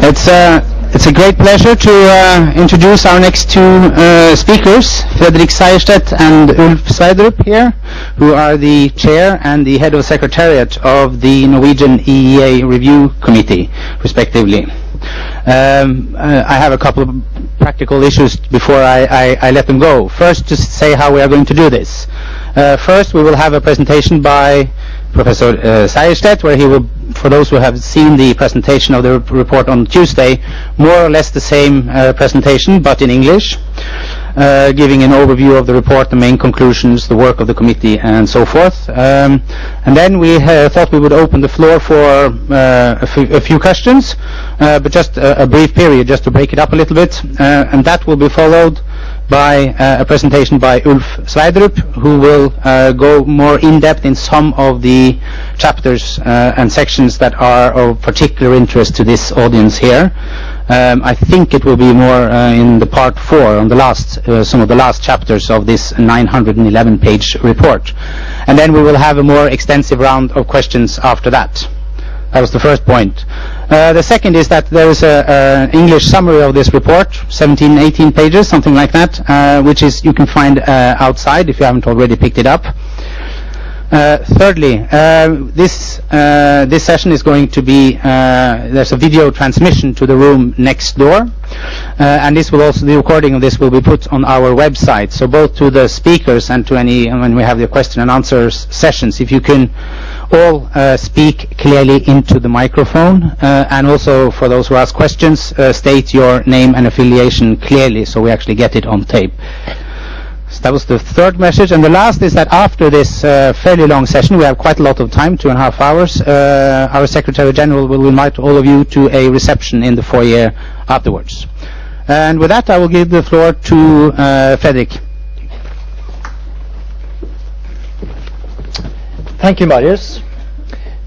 It's a great pleasure to introduce our next two speakers, Fredrik Sejersted and Ulf Sverdrup here, who are the chair and the head of secretariat of the Norwegian EEA Review Committee, respectively. I have a couple of practical issues before I let them go. First, just say how we are going to do this. First, we will have a presentation by Professor Sejersted, where he will, for those who have seen the presentation of the report on Tuesday, more or less the same presentation, but in English, giving an overview of the report, the main conclusions, the work of the committee, and so forth. And then we thought we would open the floor for a few questions, but just a brief period, just to break it up a little bit, and that will be followed by a presentation by Ulf Sverdrup, who will go more in-depth in some of the chapters and sections that are of particular interest to this audience here. I think it will be more in the part 4 on the last, some of the last chapters of this 911-page report. And then we will have a more extensive round of questions after that. That was the first point. The second is that there is an English summary of this report, 17, 18 pages, something like that, which is you can find outside if you haven't already picked it up. Thirdly, this session is going to be, there's a video transmission to the room next door, and this will also, the recording of this will be put on our website, so both to the speakers and to any, when we have the question and answers sessions, if you can all speak clearly into the microphone, and also for those who ask questions, state your name and affiliation clearly so we actually get it on tape. So that was the third message, and the last is that after this fairly long session, we have quite a lot of time, 2.5 hours, our Secretary General will invite all of you to a reception in the foyer afterwards. And with that, I will give the floor to Fredrik. Thank you, Marius.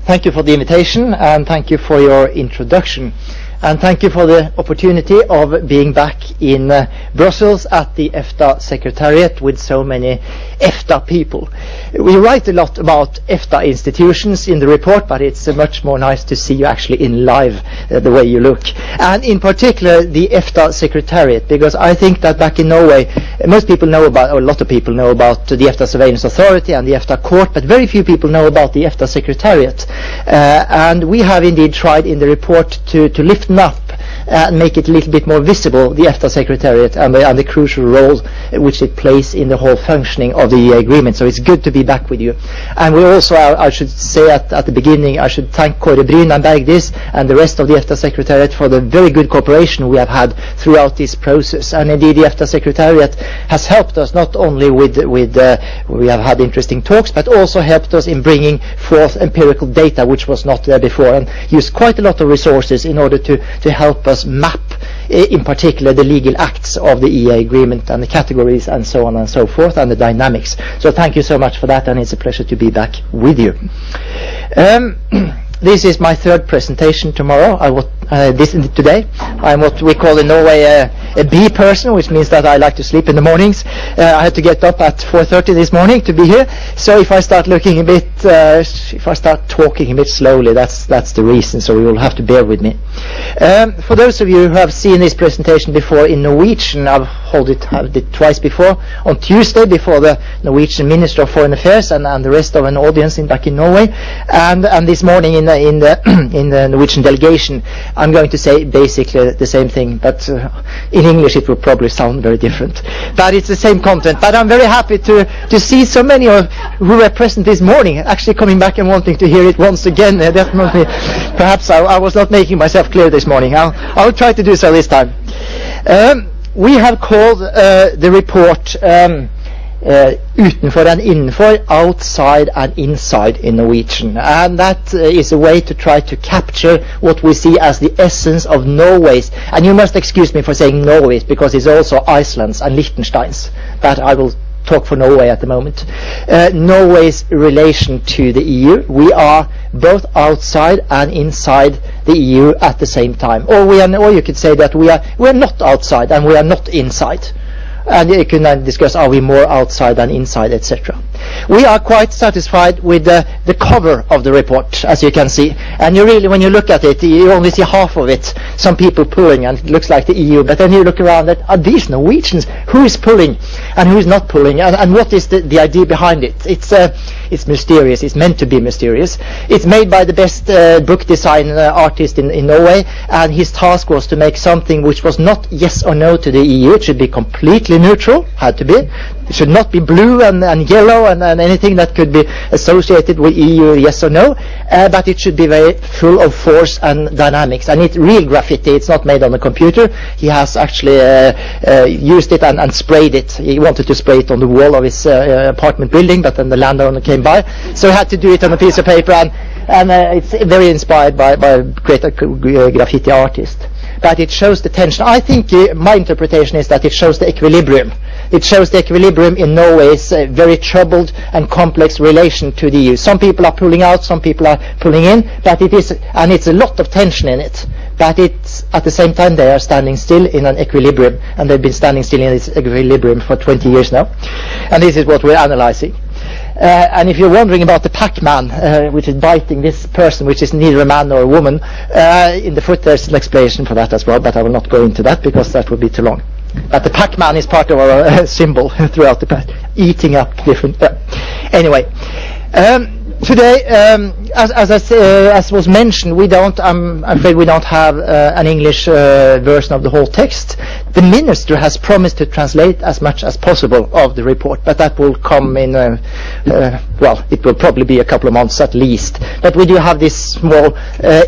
Thank you for the invitation, and thank you for your introduction. And thank you for the opportunity of being back in Brussels at the EFTA Secretariat with so many EFTA people. We write a lot about EFTA institutions in the report, but it's much more nice to see you actually in live, the way you look. And in particular, the EFTA Secretariat, because I think that back in Norway, most people know about, or a lot of people know about the EFTA Surveillance Authority and the EFTA Court, but very few people know about the EFTA Secretariat. And we have indeed tried in the report to lift up and make it a little bit more visible, the EFTA Secretariat and the crucial role which it plays in the whole functioning of the EEA Agreement. So it's good to be back with you. And we also, I should say at the beginning, I should thank Kåre Bryn and Bergdis and the rest of the EFTA Secretariat for the very good cooperation we have had throughout this process. And indeed the EFTA Secretariat has helped us not only with we have had interesting talks, but also helped us in bringing forth empirical data which was not there before, and used quite a lot of resources in order to help us map, in particular, the legal acts of the EEA Agreement and the categories and so on and so forth, and the dynamics. So thank you so much for that, and it's a pleasure to be back with you. This is my third presentation tomorrow. Today. I'm what we call in Norway a bee person, which means that I like to sleep in the mornings. I had to get up at 4:30 this morning to be here. So if I start looking a bit, if I start talking a bit slowly, that's the reason. So you will have to bear with me. For those of you who have seen this presentation before in Norwegian, I've held it twice before. On Tuesday, before the Norwegian Minister of Foreign Affairs and the rest of an audience back in Norway, and this morning in the Norwegian delegation. I'm going to say basically the same thing, but in English it will probably sound very different. But it's the same content. But I'm very happy to see so many of who were present this morning actually coming back and wanting to hear it once again. Definitely, perhaps I was not making myself clear this morning. I'll try to do so this time. We have called the report utenfor and innenfor, outside and inside in Norwegian, and that is a way to try to capture what we see as the essence of Norway's, and you must excuse me for saying Norway's because it's also Iceland's and Liechtenstein's, but I will talk for Norway at the moment. Norway's relation to the EU. We are both outside and inside the EU at the same time, or you could say that we are not outside and we are not inside. And you can then discuss, are we more outside than inside, etc. We are quite satisfied with the cover of the report, as you can see. And you really, when you look at it, you only see half of it. Some people pulling, and it looks like the EU. But then you look around at, are these Norwegians? Who is pulling and who is not pulling? And what is the idea behind it? It's mysterious. It's meant to be mysterious. It's made by the best book design artist in Norway. And his task was to make something which was not yes or no to the EU. It should be completely neutral, had to be. It should not be blue and yellow and anything that could be associated with EU yes or no, but it should be very full of force and dynamics. And it's real graffiti. It's not made on a computer. He has actually used it and sprayed it. He wanted to spray it on the wall of his apartment building, but then the landowner came by, so he had to do it on a piece of paper. And it's very inspired by a great graffiti artist. But it shows the tension. I think my interpretation is that it shows the equilibrium. It shows the equilibrium in Norway's very troubled and complex relation to the EU. Some people are pulling out, some people are pulling in, but it's a lot of tension in it. But it's at the same time they are standing still in an equilibrium, and they've been standing still in this equilibrium for 20 years now. And this is what we're analyzing. And if you're wondering about the Pac-Man, which is biting this person, which is neither a man nor a woman, in the foot there's an explanation for that as well, but I will not go into that because that would be too long. But the Pac-Man is part of our symbol throughout the past, eating up different... Anyway, today, as was mentioned, I'm afraid we don't have an English version of the whole text. The minister has promised to translate as much as possible of the report, but that will come in, it will probably be a couple of months at least. But we do have this small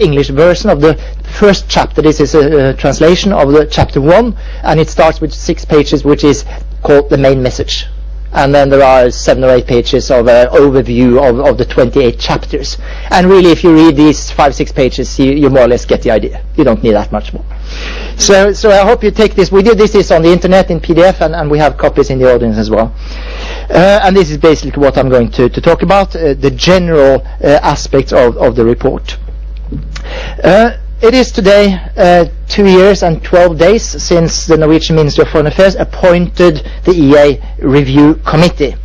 English version of the first chapter. This is a translation of the chapter 1, and it starts with 6 pages, which is called the main message. And then there are 7 or 8 pages of an overview of the 28 chapters. And really, if you read these 5-6 pages, you more or less get the idea. You don't need that much more. So I hope you take this. This is on the internet in PDF, and we have copies in the audience as well. And this is basically what I'm going to talk about, the general aspects of the report. It is today 2 years and 12 days since the Norwegian Minister of Foreign Affairs appointed the EEA Review Committee.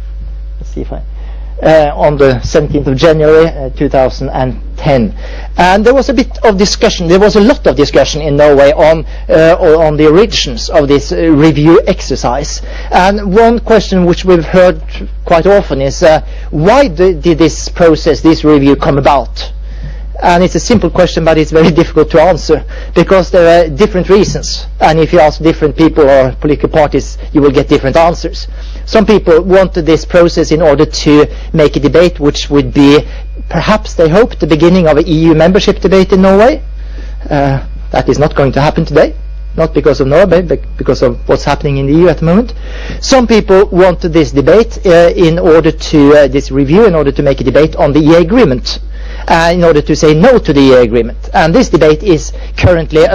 Let's see if on the 17th of January 2010. And there was a bit of discussion, there was a lot of discussion in Norway on the origins of this review exercise. And one question which we've heard quite often is, why did this process, this review, come about? And it's a simple question, but it's very difficult to answer, because there are different reasons. And if you ask different people or political parties, you will get different answers. Some people wanted this process in order to make a debate which would be, perhaps they hoped, the beginning of an EU membership debate in Norway. That is not going to happen today. Not because of Norway, but because of what's happening in the EU at the moment. Some people wanted this debate this review in order to make a debate on the EEA Agreement. In order to say no to the EEA Agreement. And this debate is currently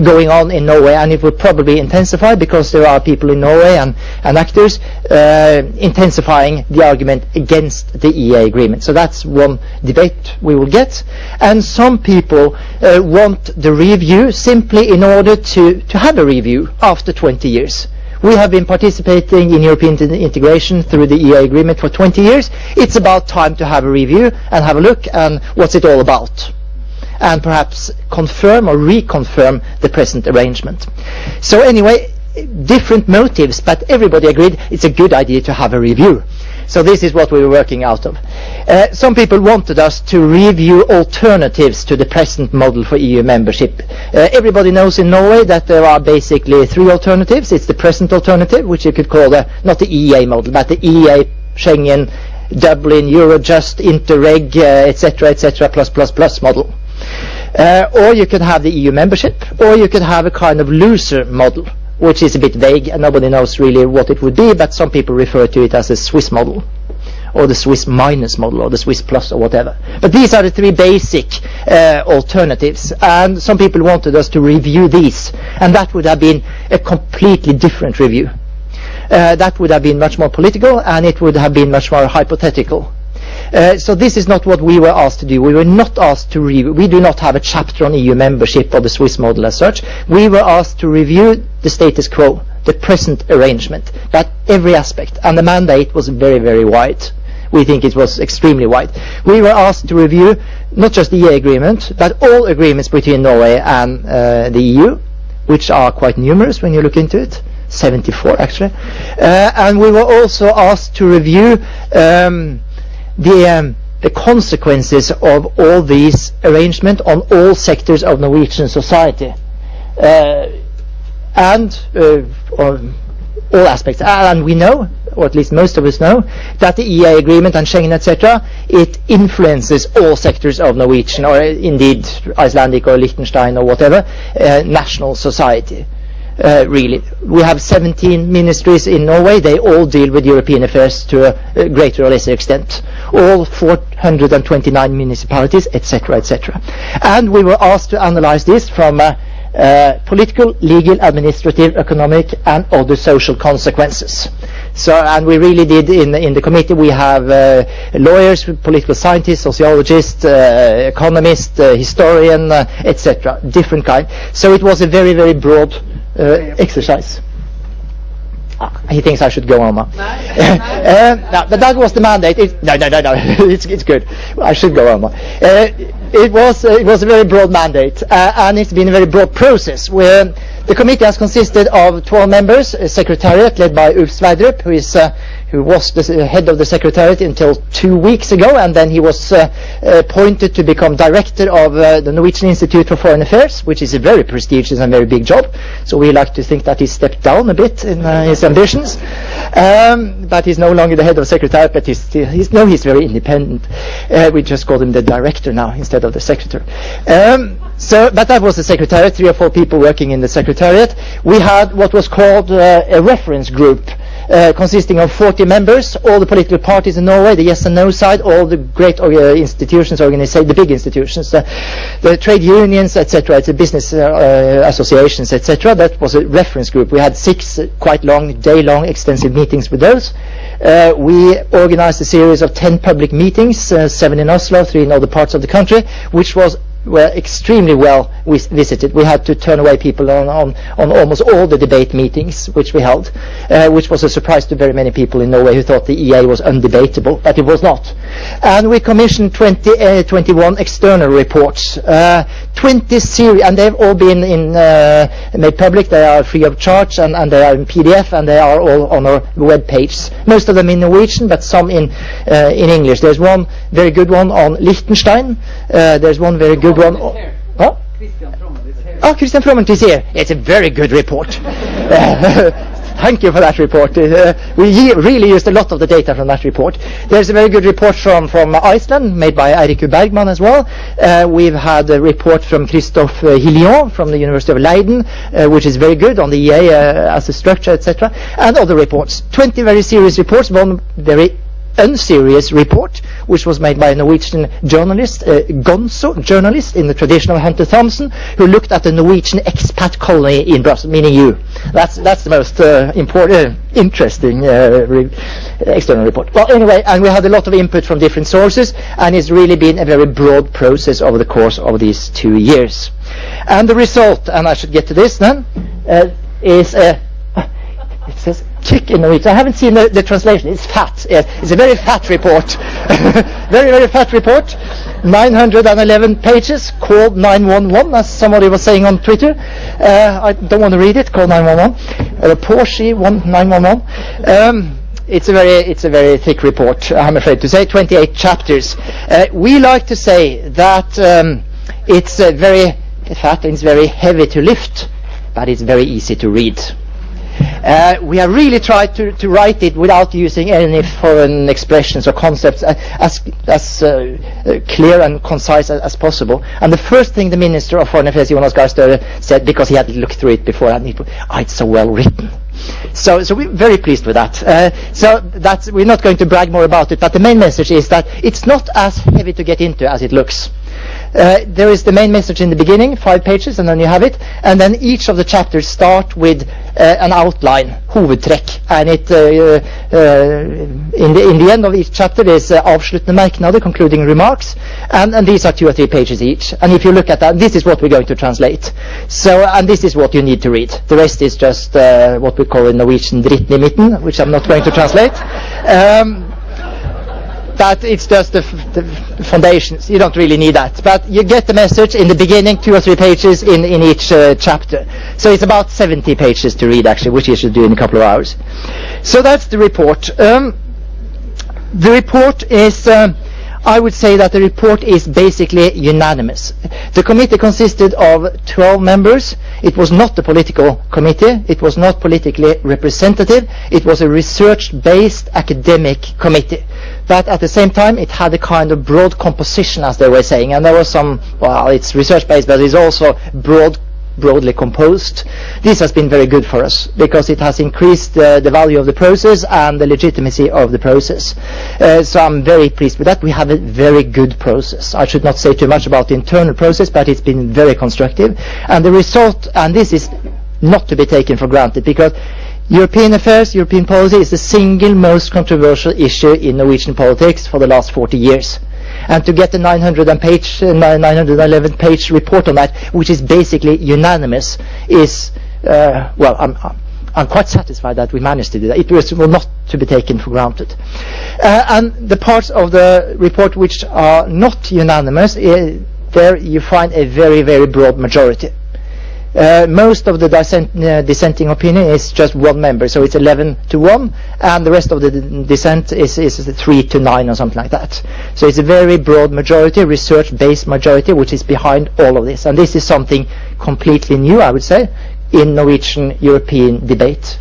going on in Norway, and it will probably intensify because there are people in Norway and actors intensifying the argument against the EEA Agreement. So that's one debate we will get. And some people want the review simply in order to have a review after 20 years. We have been participating in European integration through the EEA Agreement for 20 years. It's about time to have a review and have a look and what's it all about. And perhaps confirm or reconfirm the present arrangement. So anyway, different motives, but everybody agreed it's a good idea to have a review. So this is what we were working out of. Some people wanted us to review alternatives to the present model for EU membership. Everybody knows in Norway that there are basically 3 alternatives. It's the present alternative, which you could call not the EEA model, but the EEA, Schengen, Dublin, Eurojust, Interreg, etc., plus model. Or you could have the EU membership, or you could have a kind of looser model, which is a bit vague and nobody knows really what it would be, but some people refer to it as a Swiss model, or the Swiss minus model, or the Swiss plus, or whatever. But these are the 3 basic alternatives, and some people wanted us to review these, and that would have been a completely different review. That would have been much more political, and it would have been much more hypothetical. So this is not what we were asked to do. We were not asked to review. We do not have a chapter on EU membership or the Swiss model as such. We were asked to review the status quo, the present arrangement, but every aspect. And the mandate was very, very wide. We think it was extremely wide. We were asked to review not just the EEA agreement, but all agreements between Norway and the EU, which are quite numerous when you look into it, 74 actually. And we were also asked to review the consequences of all these arrangements on all sectors of Norwegian society, and all aspects. And we know, or at least most of us know, that the EEA agreement and Schengen, etc., it influences all sectors of Norwegian, or indeed Icelandic or Liechtenstein or whatever, national society. Really, we have 17 ministries in Norway. They all deal with European affairs to a greater or lesser extent. All 429 municipalities, etc., etc. And we were asked to analyze this from political, legal, administrative, economic, and other social consequences. So, and we really did in the committee. We have lawyers, political scientists, sociologists, economists, historian, etc., different kind. So it was a very, very broad exercise. He thinks I should go on now. No, but that was the mandate. No. It's good. I should go on now. It was a very broad mandate, and it's been a very broad process where the committee has consisted of 12 members, a secretariat led by Ulf Sverdrup, who was the head of the secretariat until 2 weeks ago, and then he was appointed to become director of the Norwegian Institute for Foreign Affairs, which is a very prestigious and very big job. So we like to think that he stepped down a bit in his ambitions, but he's no longer the head of the secretariat, but he's very independent. We just call him the director now instead of the secretary. But that was the secretariat, 3 or 4 people working in the secretariat. We had what was called a reference group, consisting of 40 members, all the political parties in Norway, the yes and no side, all the great institutions, the big institutions, the trade unions, etc., the business associations, etc. That was a reference group. We had 6 quite long, day-long, extensive meetings with those. We organized a series of 10 public meetings, 7 in Oslo, 3 in other parts of the country, which were extremely well visited. We had to turn away people on almost all the debate meetings which we held, which was a surprise to very many people in Norway who thought the EEA was undebatable, but it was not. And we commissioned 21 external reports, 20 series, and they've all been made public. They are free of charge, and they are in PDF, and they are all on our web page. Most of them in Norwegian, but some in English. There's one very good one on Liechtenstein. There's one very good one. Oh, Christian Fromment is here. It's a very good report. Thank you for that report. We really used a lot of the data from that report. There's a very good report from Iceland, made by Eirikur Bergman as well. We've had a report from Christophe Hillion from the University of Leiden, which is very good on the EEA as a structure, etc. And other reports. 20 very serious reports, one very unserious report, which was made by a Norwegian journalist, Gonzo journalist in the tradition of Hunter Thompson, who looked at the Norwegian expat colony in Brussels, meaning you. That's the most important, interesting external report. Well, anyway, and we had a lot of input from different sources, and it's really been a very broad process over the course of these 2 years. And the result, and I should get to this then, is it says chick in Norwegian. I haven't seen the translation. It's fat. Yes, it's a very fat report. Very, very fat report. 911 pages, called 911, as somebody was saying on Twitter. I don't want to read it. Call 911. Porsche 911. It's a very thick report, I'm afraid to say. 28 chapters. We like to say that it's very fat and it's very heavy to lift, but it's very easy to read. We have really tried to write it without using any foreign expressions or concepts, as clear and concise as possible. And the first thing the Minister of Foreign Affairs, Jonas Gahr Støre, said, because he had looked through it before, and it's so well written. So we're very pleased with that. We're not going to brag more about it, but the main message is that it's not as heavy to get into as it looks. There is the main message in the beginning, 5 pages, and then you have it. And then each of the chapters start with an outline, hovedtrekk. And it in the end of each chapter is avsluttende merknader, concluding remarks. And these are 2 or 3 pages each. And if you look at that, this is what we're going to translate. So, and this is what you need to read. The rest is just what we call in Norwegian dritten I midten, which I'm not going to translate. But it's just the foundations. You don't really need that. But you get the message in the beginning, 2 or 3 pages in each chapter. So it's about 70 pages to read, actually, which you should do in a couple of hours. So that's the report. The report is, I would say that the report is basically unanimous. The committee consisted of 12 members. It was not a political committee. It was not politically representative. It was a research-based academic committee. But at the same time, it had a kind of broad composition, as they were saying. And there was some, well, it's research-based, but it's also broadly composed. This has been very good for us because it has increased the value of the process and the legitimacy of the process. So I'm very pleased with that. We have a very good process. I should not say too much about the internal process, but it's been very constructive. And the result, and this is not to be taken for granted, because European affairs, European policy is the single most controversial issue in Norwegian politics for the last 40 years. And to get a 911-page report on that, which is basically unanimous, is, well, I'm quite satisfied that we managed to do that. It was not to be taken for granted. And the parts of the report which are not unanimous, there you find a very, very broad majority. Most of the dissenting opinion is just 1 member, so it's 11-1, and the rest of the dissent is 3-9 or something like that. So it's a very broad majority, research-based majority, which is behind all of this. And this is something completely new, I would say, in Norwegian European debate,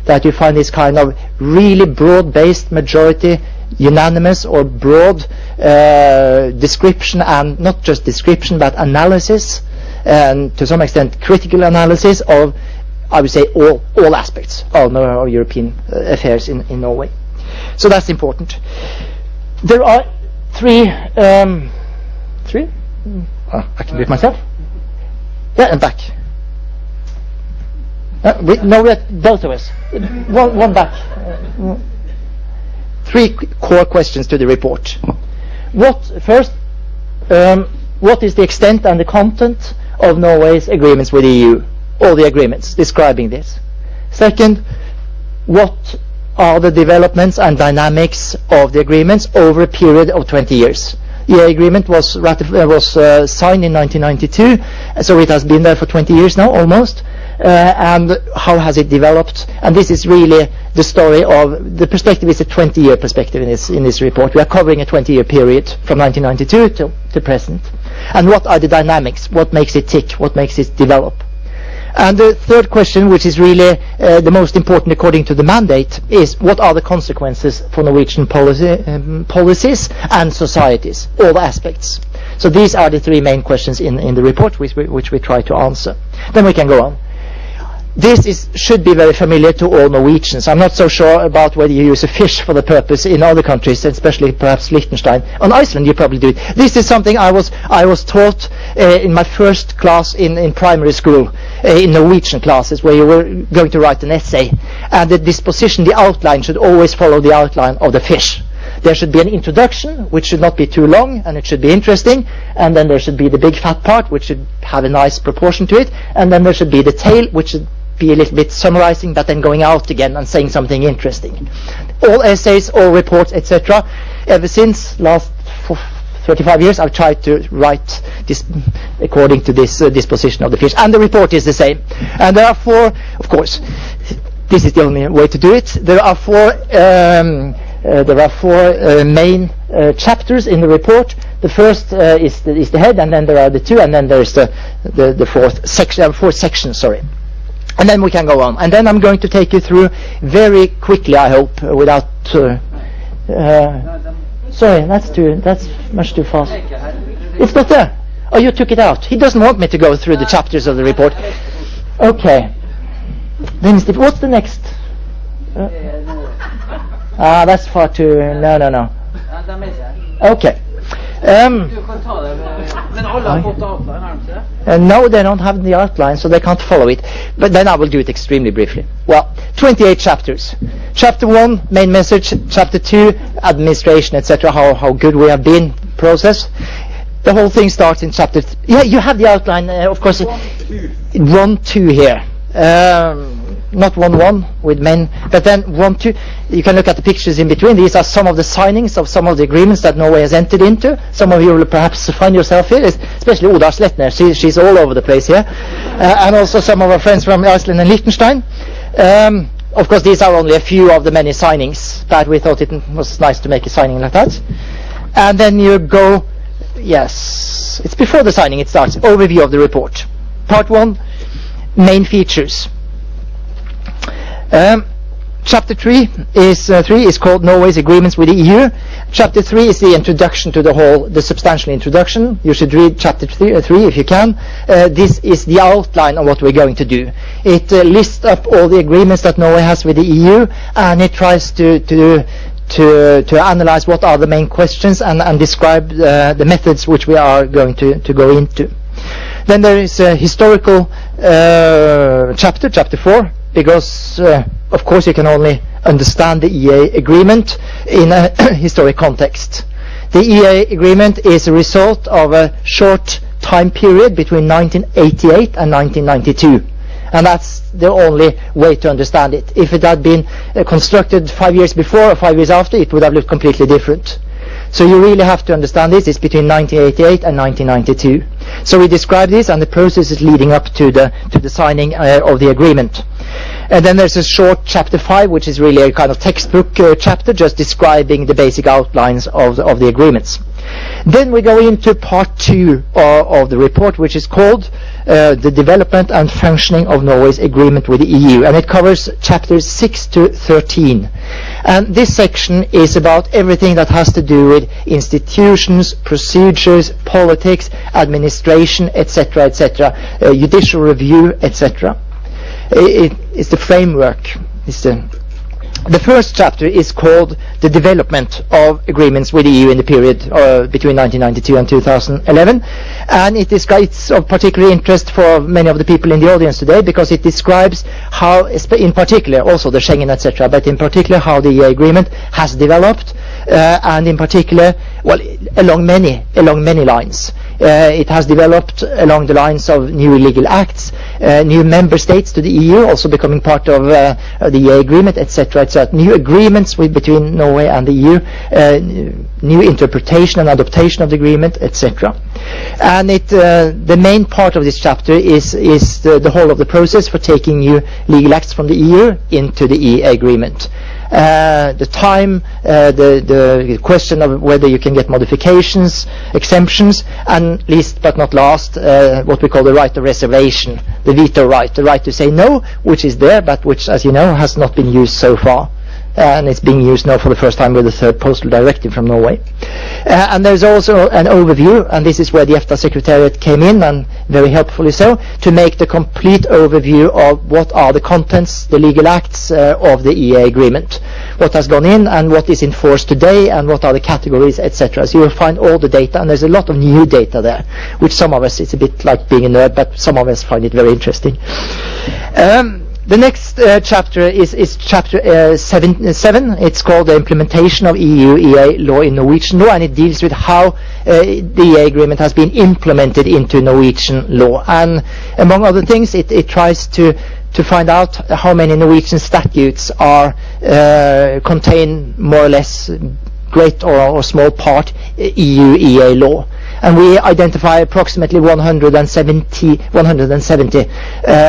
that you find this kind of really broad-based majority, unanimous or broad description, and not just description, but analysis, and to some extent critical analysis of, I would say, all aspects of European affairs in Norway. So that's important. There are 3 I can do it myself. Yeah, and back. No, both of us. One back. 3 core questions to the report. First, what is the extent and the content of Norway's agreements with the EU? All the agreements describing this. Second, what are the developments and dynamics of the agreements over a period of 20 years? The EEA agreement was signed in 1992, so it has been there for 20 years now, almost. And how has it developed? And this is really the story of, the perspective is a 20-year perspective in this report. We are covering a 20-year period from 1992 to present. And what are the dynamics? What makes it tick? What makes it develop? And the third question, which is really the most important according to the mandate, is what are the consequences for Norwegian policies and societies, all aspects. So these are the 3 main questions in the report which we try to answer. Then we can go on. This should be very familiar to all Norwegians. I'm not so sure about whether you use a fish for the purpose in other countries, especially perhaps Liechtenstein. On Iceland you probably do it. This is something I was taught in my first class in primary school, in Norwegian classes, where you were going to write an essay. And the disposition, the outline, should always follow the outline of the fish. There should be an introduction, which should not be too long, and it should be interesting. And then there should be the big fat part, which should have a nice proportion to it. And then there should be the tail, which should be a little bit summarizing, but then going out again and saying something interesting. All essays, all reports, etc. Ever since last 35 years, I've tried to write this according to this disposition of the fish. And the report is the same. And there are 4, of course, this is the only way to do it. There are 4 main chapters in the report. The first is the head, and then there are the 2, and then there is the 4th section. 4 sections, sorry. And then we can go on. And then I'm going to take you through very quickly, I hope, without. Sorry, that's much too fast. It's not there. Oh, you took it out. He doesn't want me to go through the chapters of the report. Okay. Then what's the next? That's far too. No. Okay. No, they don't have the outline, so they can't follow it. But then I will do it extremely briefly. Well, 28 chapters. Chapter 1, main message. Chapter 2, administration, etc. How good we have been, process. The whole thing starts in chapter... Yeah, you have the outline, of course. 1-2 here. Not 1-1 with men, but then 1-2. You can look at the pictures in between. These are some of the signings of some of the agreements that Norway has entered into. Some of you will perhaps find yourself here, especially Oda Sletner. She's all over the place here. And also some of our friends from Iceland and Liechtenstein. Of course, these are only a few of the many signings, but we thought it was nice to make a signing like that. And then you go... Yes, it's before the signing it starts. Overview of the report. Part 1, main features. Chapter 3 is called Norway's agreements with the EU. Chapter 3 is the introduction to the substantial introduction. You should read chapter 3 if you can. This is the outline of what we're going to do. It lists up all the agreements that Norway has with the EU, and it tries to analyze what are the main questions and describe the methods which we are going to go into. Then there is a historical chapter 4, because of course you can only understand the EEA agreement in a historic context. The EEA agreement is a result of a short time period between 1988 and 1992. And that's the only way to understand it. If it had been constructed 5 years before or 5 years after, it would have looked completely different. So you really have to understand this. It's between 1988 and 1992. So we describe this and the processes leading up to the signing of the agreement. And then there's a short chapter 5, which is really a kind of textbook chapter, just describing the basic outlines of the agreements. Then we go into part 2 of the report, which is called the development and functioning of Norway's agreement with the EU, and it covers chapters 6 to 13. And this section is about everything that has to do with institutions, procedures, politics, administration, etc., etc., judicial review, etc. It's the framework. The first chapter is called the development of agreements with the EU in the period between 1992 and 2011, and it is of particular interest for many of the people in the audience today, because it describes how, in particular, also the Schengen, etc., but in particular how the EEA agreement has developed, and in particular, well, along many lines. It has developed along the lines of new legal acts, new member states to the EU also becoming part of the EEA agreement, etc., etc. New agreements between Norway and the EU, new interpretation and adaptation of the agreement, etc. And the main part of this chapter is the whole of the process for taking new legal acts from the EU into the EEA agreement. The time, the question of whether you can get modifications, exemptions, and least but not last, what we call the right of reservation, the veto right, the right to say no, which is there, but which, as you know, has not been used so far. And it's being used now for the first time with the third postal directive from Norway. And there's also an overview, and this is where the EFTA Secretariat came in, and very helpfully so, to make the complete overview of what are the contents, the legal acts of the EEA agreement, what has gone in and what is in force today, and what are the categories, etc. So you'll find all the data, and there's a lot of new data there, which some of us, it's a bit like being a nerd, but some of us find it very interesting. The next chapter is chapter 7. It's called the implementation of EU EEA law in Norwegian law, and it deals with how the EEA agreement has been implemented into Norwegian law. And among other things, it tries to find out how many Norwegian statutes are contain more or less great or small part EU EEA law. And we identify approximately 170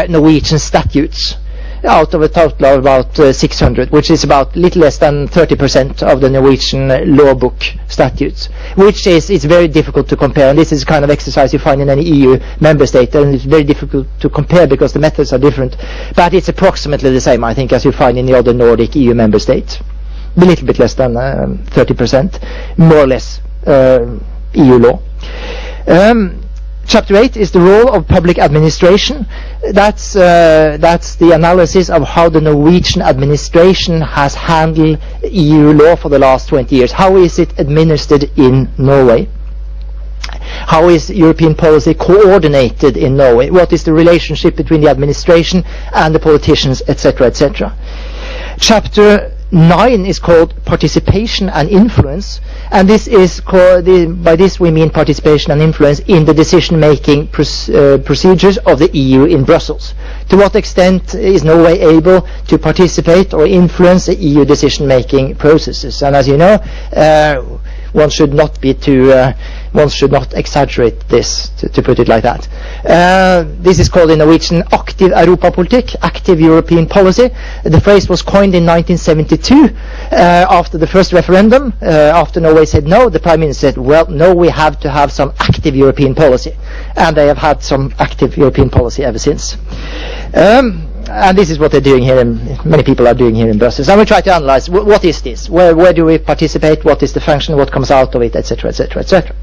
Norwegian statutes out of a total of about 600, which is about little less than 30% of the Norwegian law book statutes, which is very difficult to compare. And this is the kind of exercise you find in any EU member state, and it's very difficult to compare because the methods are different. But it's approximately the same, I think, as you find in the other Nordic EU member states. A little bit less than 30%, more or less, EU law. Chapter 8 is the role of public administration. That's the analysis of how the Norwegian administration has handled EU law for the last 20 years. How is it administered in Norway? How is European policy coordinated in Norway? What is the relationship between the administration and the politicians, etc., etc.? Chapter 9 is called Participation and Influence, and this is called, by this we mean participation and influence in the decision-making procedures of the EU in Brussels. To what extent is Norway able to participate or influence the EU decision-making processes? And as you know, one should not exaggerate this, to put it like that. This is called in Norwegian aktiv Europapolitikk, active European policy. The phrase was coined in 1972 after the first referendum. After Norway said no, the Prime Minister said, well, no, we have to have some active European policy. And they have had some active European policy ever since. And this is what they're doing here, and many people are doing here in Brussels. And we try to analyze what is this, where do we participate, what is the function, what comes out of it, etc., etc., etc.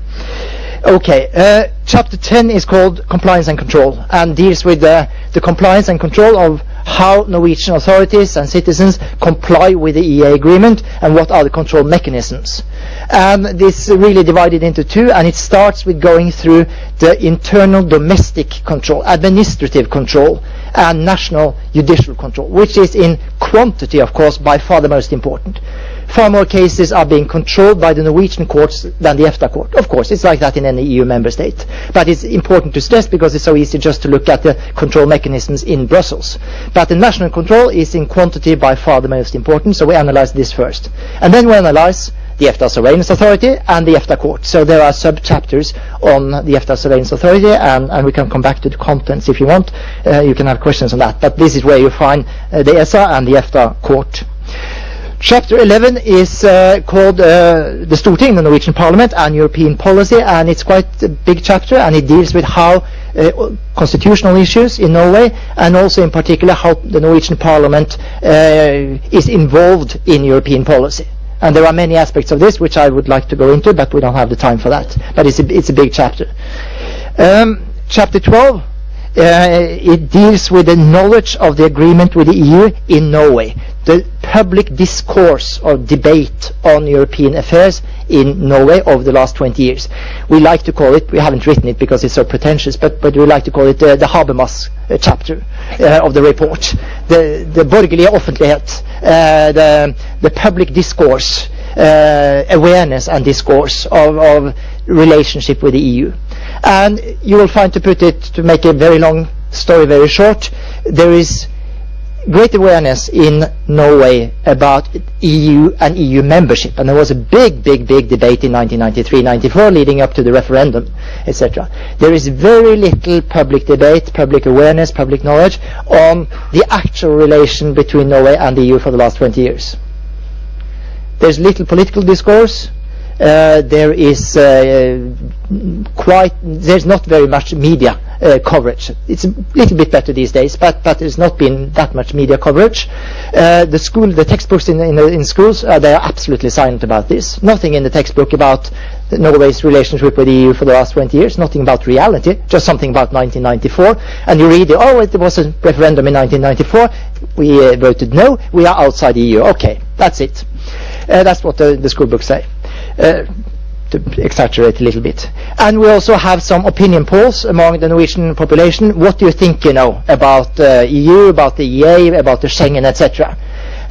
Okay, chapter 10 is called Compliance and Control, and deals with the compliance and control of how Norwegian authorities and citizens comply with the EEA Agreement, and what are the control mechanisms. And this is really divided into two, and it starts with going through the internal domestic control, administrative control, and national judicial control, which is in quantity, of course, by far the most important. Far more cases are being controlled by the Norwegian courts than the EFTA Court. Of course, it's like that in any EU member state. But it's important to stress because it's so easy just to look at the control mechanisms in Brussels. But the national control is in quantity by far the most important, so we analyze this first. And then we analyze the EFTA Surveillance Authority and the EFTA Court. So there are sub-chapters on the EFTA Surveillance Authority, and we can come back to the contents if you want. You can have questions on that. But this is where you find the ESA and the EFTA Court. Chapter 11 is called the Storting, the Norwegian Parliament, and European Policy, and it's quite a big chapter, and it deals with how constitutional issues in Norway, and also in particular how the Norwegian Parliament is involved in European policy. And there are many aspects of this which I would like to go into, but we don't have the time for that. But it's a big chapter. Chapter 12, it deals with the knowledge of the agreement with the EU in Norway. The public discourse or debate on European affairs in Norway over the last 20 years. We like to call it, we haven't written it because it's so pretentious, but we like to call it the Habermas chapter of the report. The borgerlige offentlighet, the public discourse, awareness and discourse of relationship with the EU. And you will find, to make a very long story very short, there is great awareness in Norway about EU and EU membership, and there was a big debate in 1993-94 leading up to the referendum, etc. There is very little public debate, public awareness, public knowledge on the actual relation between Norway and the EU for the last 20 years. There's little political discourse. There is there's not very much media coverage. It's a little bit better these days, but there's not been that much media coverage. The textbooks in schools, they are absolutely silent about this. Nothing in the textbook about Norway's relationship with the EU for the last 20 years. Nothing about reality. Just something about 1994. And you read, it was a referendum in 1994. We voted no. We are outside the EU. Okay, that's it. That's what the school books say. To exaggerate a little bit. And we also have some opinion polls among the Norwegian population. What do you think you know about EU, about the EEA, about the Schengen, etc.?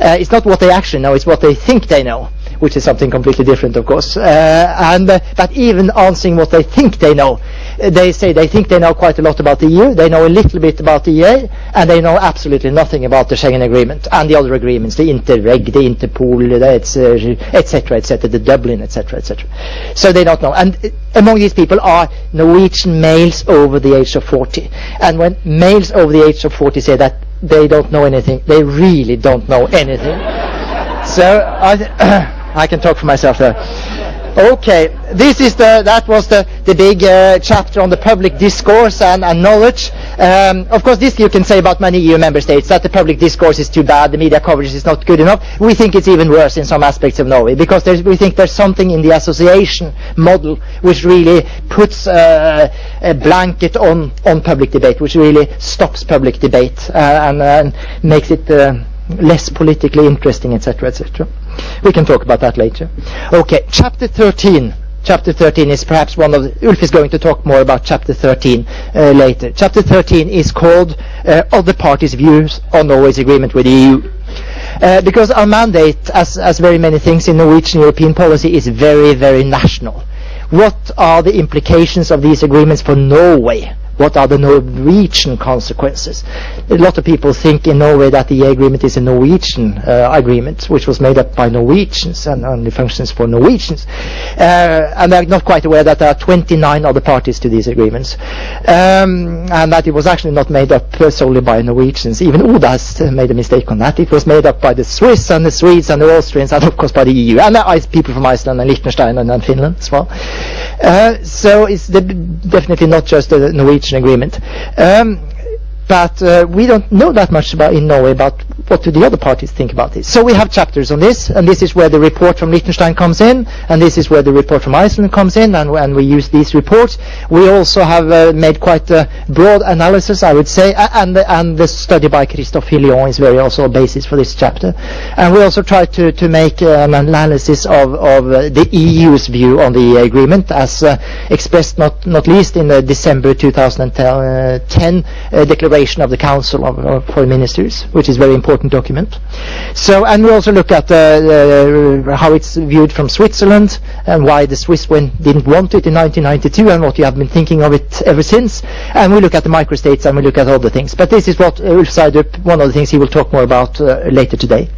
It's not what they actually know, it's what they think they know, which is something completely different, of course. But even answering what they think they know, they say they think they know quite a lot about the EU, they know a little bit about the EEA, and they know absolutely nothing about the Schengen Agreement and the other agreements, the Interreg, the Interpol, etc., etc., the Dublin, etc., etc. So they don't know. And among these people are Norwegian males over the age of 40. And when males over the age of 40 say that they don't know anything, they really don't know anything. So I can talk for myself there. Okay, that was the big chapter on the public discourse and knowledge. Of course, this you can say about many EU member states, that the public discourse is too bad, the media coverage is not good enough. We think it's even worse in some aspects of Norway, because we think there's something in the association model which really puts a blanket on public debate, which really stops public debate and makes it less politically interesting, etc., etc. We can talk about that later. Okay, chapter 13 Chapter 13 is perhaps one of the, Ulf is going to talk more about Chapter 13 later. Chapter 13 is called Other Parties' Views on Norway's Agreement with the EU. Because our mandate, as very many things in Norwegian European policy, is very, very national. What are the implications of these agreements for Norway? What are the Norwegian consequences? A lot of people think in Norway that the EEA agreement is a Norwegian agreement, which was made up by Norwegians and only functions for Norwegians. And they're not quite aware that there are 29 other parties to these agreements. And that it was actually not made up solely by Norwegians. Even Oda has made a mistake on that. It was made up by the Swiss and the Swedes and the Austrians and of course by the EU. And people from Iceland and Liechtenstein and Finland as well. So it's definitely not just a Norwegian agreement. But we don't know that much about in Norway about what do the other parties think about this. So we have chapters on this, and this is where the report from Liechtenstein comes in, and this is where the report from Iceland comes in, and we use these reports. We also have made quite a broad analysis, I would say, and the study by Christophe Hillion is very also a basis for this chapter. And we also try to make an analysis of the EU's view on the EEA agreement, as expressed not least in the December 2010 declaration of the Council of Foreign Ministers, which is a very important document. So, and we also look at how it's viewed from Switzerland and why the Swiss didn't want it in 1992 and what you have been thinking of it ever since. And we look at the microstates and we look at other things. But this is what Ulf Sverdrup, one of the things he will talk more about later today.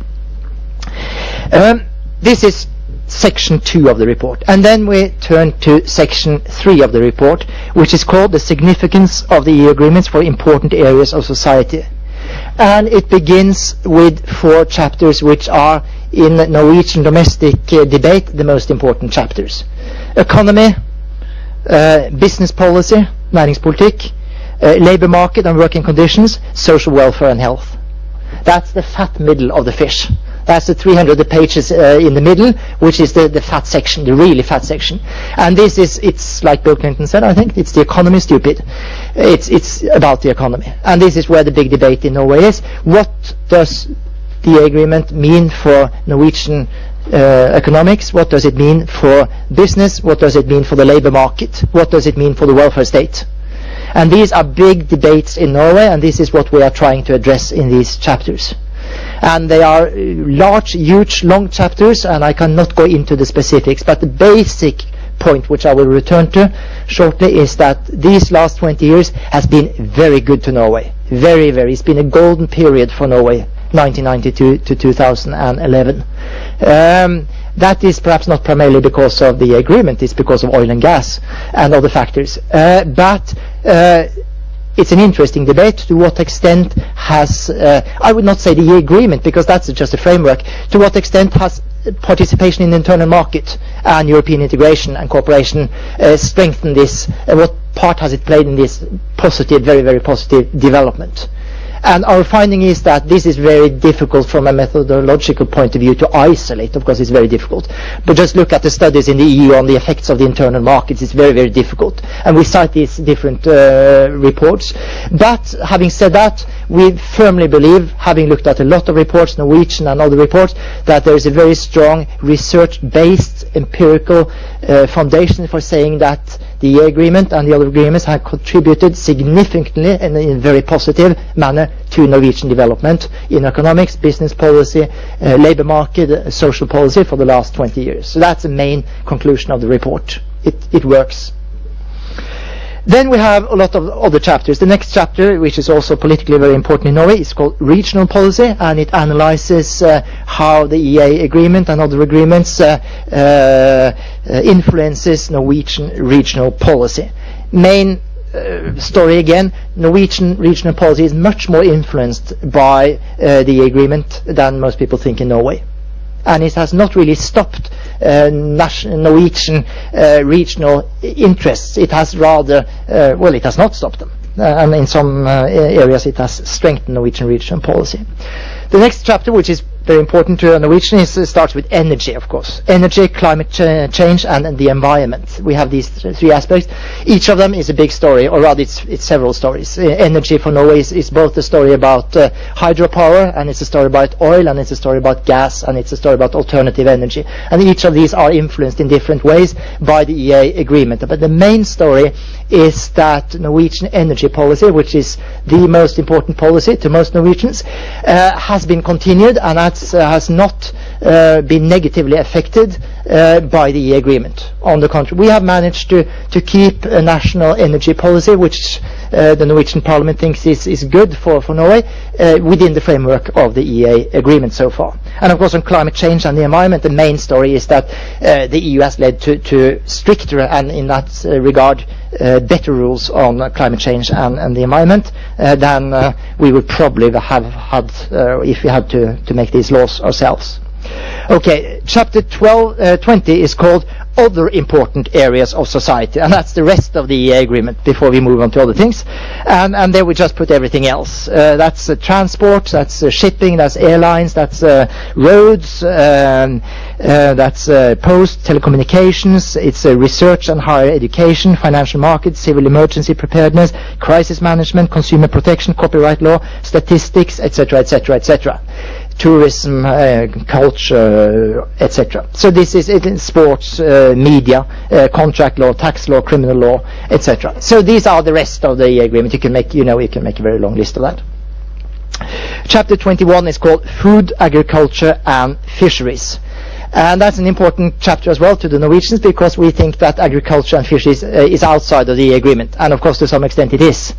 This is Section 2 of the report. And then we turn to Section 3 of the report, which is called The Significance of the EU Agreements for Important Areas of Society. And it begins with 4 chapters which are, in Norwegian domestic debate, the most important chapters. Economy, business policy, næringspolitikk, labor market and working conditions, social welfare and health. That's the fat middle of the fish. That's the 300 pages in the middle, which is the fat section, the really fat section. And this is, it's like Bill Clinton said, I think, it's the economy stupid. It's about the economy. And this is where the big debate in Norway is. What does the agreement mean for Norwegian economics? What does it mean for business? What does it mean for the labor market? What does it mean for the welfare state? And these are big debates in Norway, and this is what we are trying to address in these chapters. And they are large, huge, long chapters, and I cannot go into the specifics, but the basic point which I will return to shortly is that these last 20 years has been very good to Norway. Very, very. It's been a golden period for Norway, 1992 to 2011. That is perhaps not primarily because of the agreement, it's because of oil and gas and other factors. But it's an interesting debate. To what extent has, I would not say the agreement, because that's just a framework, to what extent has participation in the internal market and European integration and cooperation strengthened this, what part has it played in this positive, very, very positive development? And our finding is that this is very difficult from a methodological point of view to isolate. Of course, it's very difficult. But just look at the studies in the EU on the effects of the internal markets. It's very, very difficult. And we cite these different reports. But having said that, we firmly believe, having looked at a lot of reports, Norwegian and other reports, that there is a very strong research-based empirical foundation for saying that the EEA agreement and the other agreements have contributed significantly and in a very positive manner to Norwegian development in economics, business policy, labor market, social policy for the last 20 years. So that's the main conclusion of the report. It works. Then we have a lot of other chapters. The next chapter, which is also politically very important in Norway, is called Regional Policy, and it analyzes how the EEA agreement and other agreements influences Norwegian regional policy. Main story again, Norwegian regional policy is much more influenced by the agreement than most people think in Norway. And it has not really stopped Norwegian regional interests. It has rather, well, it has not stopped them. And in some areas it has strengthened Norwegian regional policy. The next chapter, which is very important to Norwegian it starts with energy, of course. Energy, climate change, and the environment. We have these three aspects. Each of them is a big story, or rather it's several stories. Energy for Norway is both a story about hydropower, and it's a story about oil, and it's a story about gas, and it's a story about alternative energy. And each of these are influenced in different ways by the EEA Agreement. But the main story is that Norwegian energy policy, which is the most important policy to most Norwegians, has been continued and has not been negatively affected by the EEA Agreement. On the contrary, we have managed to keep a national energy policy which the Norwegian Parliament thinks is good for Norway within the framework of the EEA Agreement so far. And of course on climate change and the environment, the main story is that the EU has led to stricter and in that regard better rules on climate change and the environment than we would probably have had if we had to make these laws ourselves. Okay, chapter 20 is called Other Important Areas of Society, and that's the rest of the EEA Agreement before we move on to other things. And there we just put everything else. That's transport, that's shipping, that's airlines, that's roads, that's post, telecommunications, it's research and higher education, financial markets, civil emergency preparedness, crisis management, consumer protection, copyright law, statistics, etc., etc., etc. Tourism, culture, etc. So this is it in sports, media, contract law, tax law, criminal law, etc. So these are the rest of the agreement. You can make a very long list of that. Chapter 21 is called Food, Agriculture and Fisheries. And that's an important chapter as well to the Norwegians, because we think that agriculture and fisheries is outside of the agreement, and of course to some extent it is.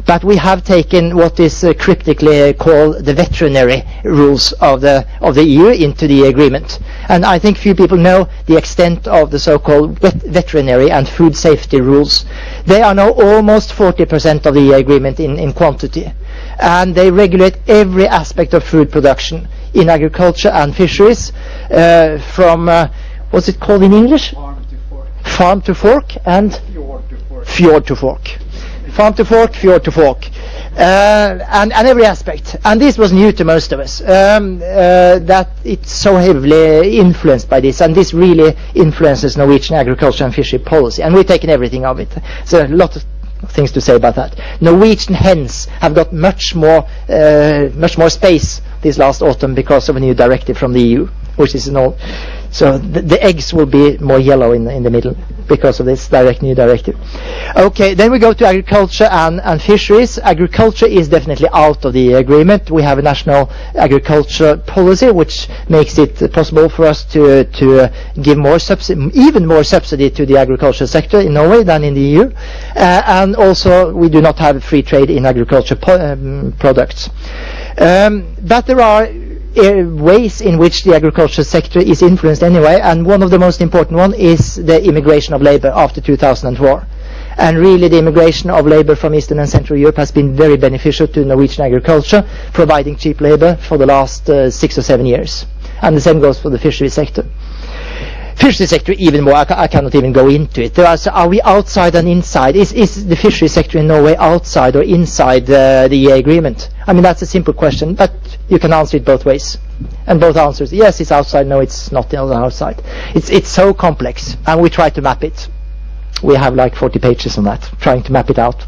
But we have taken what is cryptically called the veterinary rules of the EU into the agreement. And I think few people know the extent of the so-called veterinary and food safety rules. They are now almost 40% of the agreement in quantity. And they regulate every aspect of food production in agriculture and fisheries, from what's it called in English? Farm to fork and fjord to fork. Farm to fork, fjord to fork, and every aspect. And this was new to most of us, that it's so heavily influenced by this, and this really influences Norwegian agriculture and fishery policy, and we've taken everything of it. So a lot of things to say about that. Norwegian hens have got much more space this last autumn because of a new directive from the EU, which is so the eggs will be more yellow in the middle because of this new directive. Okay, then we go to agriculture and fisheries. Agriculture is definitely out of the agreement. We have a national agriculture policy which makes it possible for us to give more even more subsidy to the agriculture sector in Norway than in the EU. And also we do not have free trade in agriculture products. But there are ways in which the agricultural sector is influenced anyway, and one of the most important one is the immigration of labor after 2004. And really the immigration of labor from Eastern and Central Europe has been very beneficial to Norwegian agriculture, providing cheap labor for the last 6 or 7 years. And the same goes for the fishery sector. Fishery sector even more, I cannot even go into it. Are we outside and inside? Is the fishery sector in Norway outside or inside the EEA agreement? I mean, that's a simple question, but you can answer it both ways. And both answers, yes, it's outside, no, it's not on the outside. It's so complex, and we try to map it. We have like 40 pages on that, trying to map it out.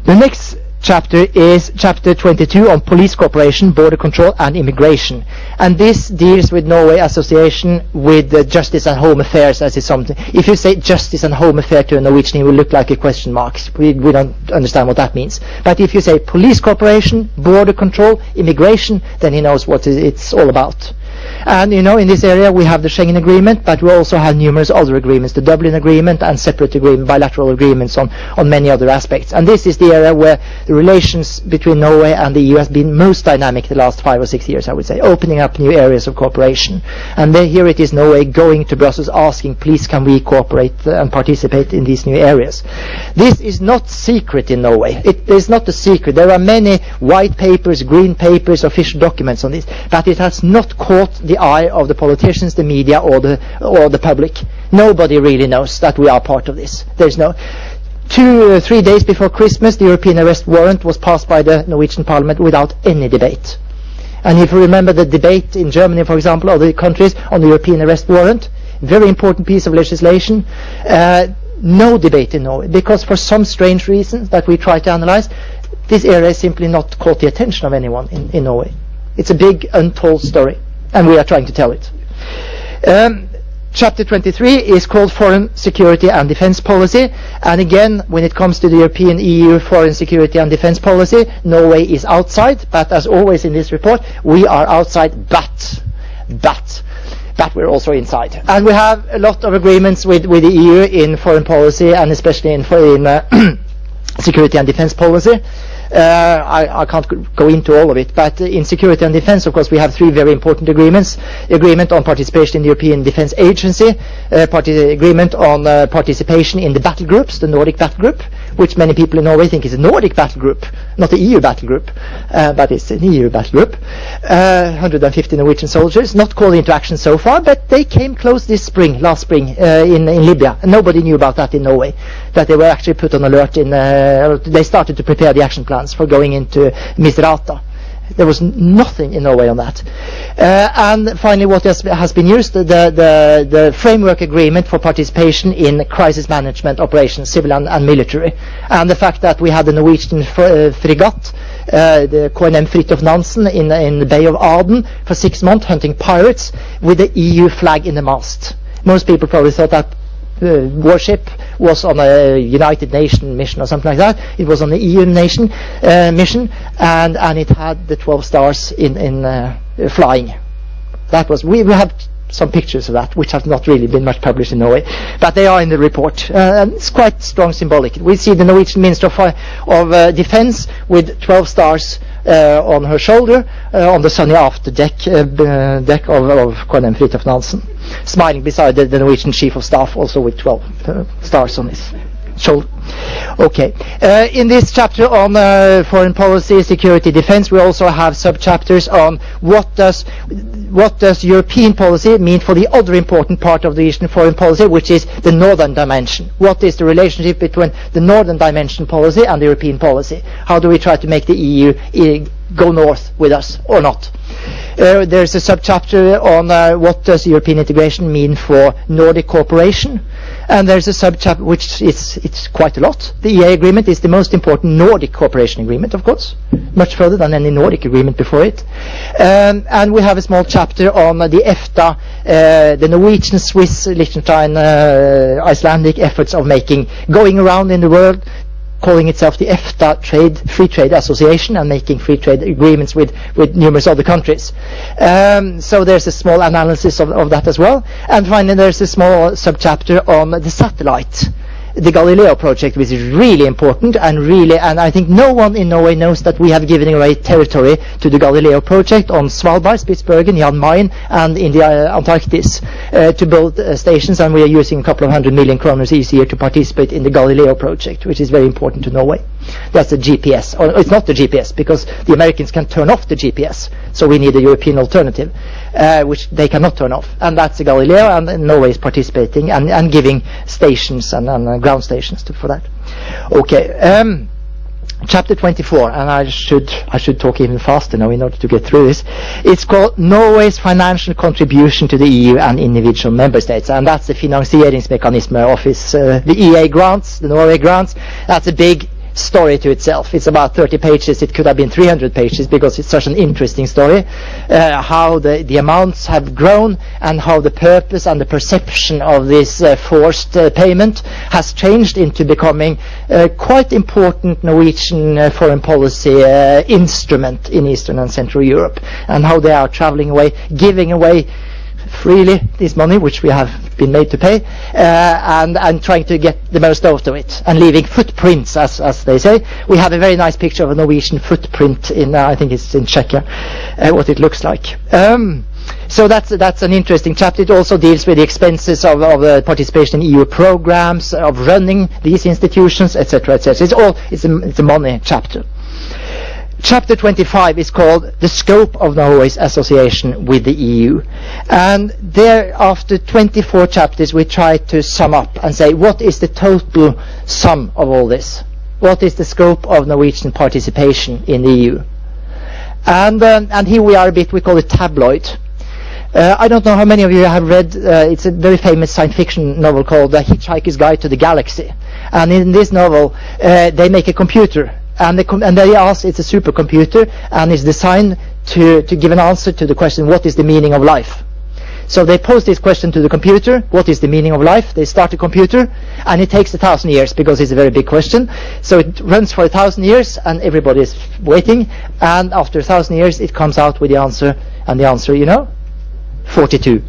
The next chapter is chapter 22 on police cooperation, border control and immigration, and this deals with Norway association with justice and home affairs, as is something. If you say justice and home affair to a Norwegian, it will look like a question mark. We don't understand what that means. But if you say police cooperation, border control, immigration, then he knows what it's all about. And in this area we have the Schengen Agreement, but we also have numerous other agreements, the Dublin Agreement and separate agreement, bilateral agreements on many other aspects. And this is the area where the relations between Norway and the EU has been most dynamic the last 5 or 6 years, I would say, opening up new areas of cooperation. And here it is Norway going to Brussels asking, please can we cooperate and participate in these new areas. This is not secret in Norway. It is not a secret. There are many white papers, green papers, official documents on this, but it has not caught the eye of the politicians, the media, or the public. Nobody really knows that we are part of this. There's no 2 or 3 days before Christmas, the European arrest warrant was passed by the Norwegian Parliament without any debate. And if you remember the debate in Germany, for example, or the countries on the European arrest warrant, very important piece of legislation, no debate in Norway, because for some strange reasons that we try to analyze, this area is simply not caught the attention of anyone in Norway. It's a big untold story, and we are trying to tell it. Chapter 23 is called Foreign Security and Defence Policy, and again, when it comes to the European EU Foreign Security and Defence Policy, Norway is outside, but as always in this report, we are outside, but we're also inside. And we have a lot of agreements with the EU in foreign policy, and especially in security and defence policy. I can't go into all of it, but in security and defence, of course, we have three very important agreements. Agreement on participation in the European Defence Agency, agreement on participation in the battle groups, the Nordic battle group, which many people in Norway think is a Nordic battle group, not the EU battle group, but it's an EU battle group. 150 Norwegian soldiers, not called into action so far, but they came close last spring, in Libya. And nobody knew about that in Norway, that they were actually put on alert they started to prepare the action plans for going into Misrata. There was nothing in Norway on that. And finally, what has been used, the framework agreement for participation in crisis management operations, civil and military. And the fact that we had the Norwegian frigate, the KNM Fridtjof Nansen in the Bay of Aden for 6 months hunting pirates with the EU flag in the mast. Most people probably thought that warship was on a United Nations mission or something like that. It was on the EU mission, and it had the 12 stars in flying. That was we have some pictures of that, which have not really been much published in Norway, but they are in the report, and it's quite strong symbolic. We see the Norwegian Minister of Defence with 12 stars on her shoulder on the sunny after deck of KNM Fridtjof Nansen, smiling beside the Norwegian Chief of Staff, also with 12 stars on his shoulder. Okay. In this chapter on foreign policy, security, defence, we also have sub-chapters on what does European policy mean for the other important part of the Asian foreign policy, which is the northern dimension. What is the relationship between the northern dimension policy and the European policy? How do we try to make the EU go north with us or not? There's a sub-chapter on what does European integration mean for Nordic cooperation, and there's a sub-chapter which it's quite a lot. The EEA Agreement is the most important Nordic cooperation agreement, of course, much further than any Nordic agreement before it. And we have a small chapter on the EFTA, the Norwegian, Swiss, Liechtenstein, Icelandic efforts of going around in the world, calling itself the EFTA Free Trade Association, and making free trade agreements with numerous other countries. So there's a small analysis of that as well. And finally, there's a small subchapter on the satellite, the Galileo project, which is really important, and I think no one in Norway knows that we have given away territory to the Galileo project on Svalbard, Spitsbergen, Jan Mayen, and in the Antarctic to build stations, and we are using a couple of 100 million kroner each year to participate in the Galileo project, which is very important to Norway. That's the GPS. Or it's not the GPS, because the Americans can turn off the GPS, so we need a European alternative, which they cannot turn off, and that's the Galileo, and Norway is participating and giving stations and ground stations for that. Okay. Chapter 24, and I should talk even faster now in order to get through this. It's called Norway's financial contribution to the EU and individual member states, and that's the Financieringsmechanism Mechanism Office, the EEA grants, the Norway grants. That's a big story to itself. It's about 30 pages. It could have been 300 pages because it's such an interesting story, how the amounts have grown and how the purpose and the perception of this forced payment has changed into becoming quite important Norwegian foreign policy instrument in Eastern and Central Europe, and how they are traveling away, giving away freely this money, which we have been made to pay, and trying to get the most out of it, and leaving footprints, as they say. We have a very nice picture of a Norwegian footprint in, I think it's in Czechia, what it looks like. So that's an interesting chapter. It also deals with the expenses of participation in EU programs, of running these institutions, etc., etc. It's a money chapter. Chapter 25 is called The Scope of Norway's Association with the EU. And there, after 24 chapters, we try to sum up and say, what is the total sum of all this? What is the scope of Norwegian participation in the EU? And here we are a bit, we call it tabloid. I don't know how many of you have read, it's a very famous science fiction novel called The Hitchhiker's Guide to the Galaxy. And in this novel, they make a computer, and they ask, it's a supercomputer, and it's designed to give an answer to the question, what is the meaning of life? So they pose this question to the computer, what is the meaning of life? They start the computer, and it takes 1,000 years, because it's a very big question. So it runs for 1,000 years, and everybody is waiting, and after 1,000 years, it comes out with the answer, and the answer, 42.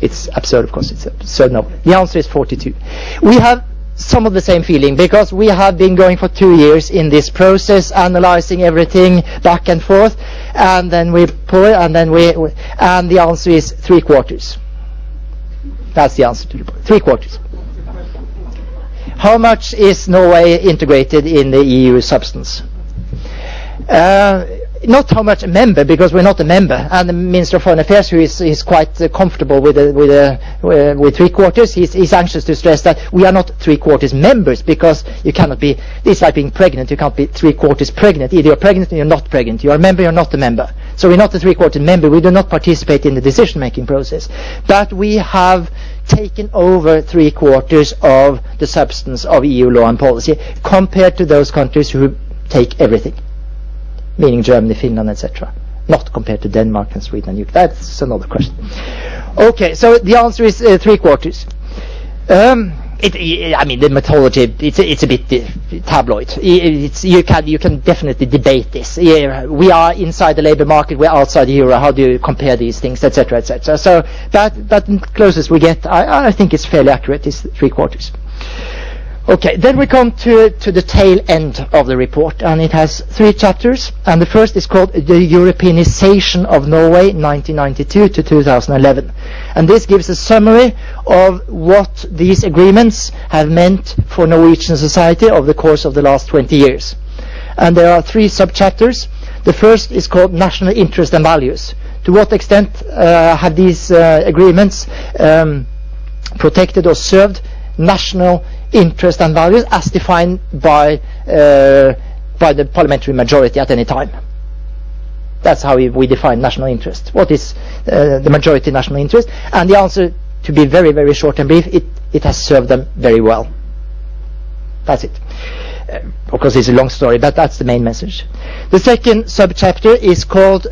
It's absurd, of course, it's absurd. No, the answer is 42. We have some of the same feeling, because we have been going for 2 years in this process, analyzing everything back and forth, and then we pull it, and then and the answer is 3/4. That's the answer to the point. 3/4. How much is Norway integrated in the EU substance? Not how much a member, because we're not a member, and the Minister of Foreign Affairs, who is quite comfortable with 3/4, he's anxious to stress that we are not 3/4 members, because you cannot be. It's like being pregnant; you can't be 3/4 pregnant. Either you're pregnant or you're not pregnant. You're a member, you're not a member. So we're not a 3/4 member. We do not participate in the decision-making process, but we have taken over 3/4 of the substance of EU law and policy, compared to those countries who take everything. Meaning Germany, Finland, etc. Not compared to Denmark and Sweden and UK. That's another question. Okay, so the answer is 3/4. I mean, the methodology, it's a bit tabloid. You can definitely debate this. We are inside the labor market, we're outside the euro. How do you compare these things, etc., etc. So that closest we get, I think it's fairly accurate. It's 3/4. Okay, then we come to the tail end of the report, and it has 3 chapters, and the first is called The Europeanization of Norway 1992 to 2011. And this gives a summary of what these agreements have meant for Norwegian society over the course of the last 20 years. And there are 3 subchapters. The first is called National Interest and Values. To what extent have these agreements protected or served national interest and values as defined by the parliamentary majority at any time? That's how we define national interest. What is the majority national interest? And the answer, to be very, very short and brief, it has served them very well. That's it. Of course, it's a long story, but that's the main message. The second subchapter is called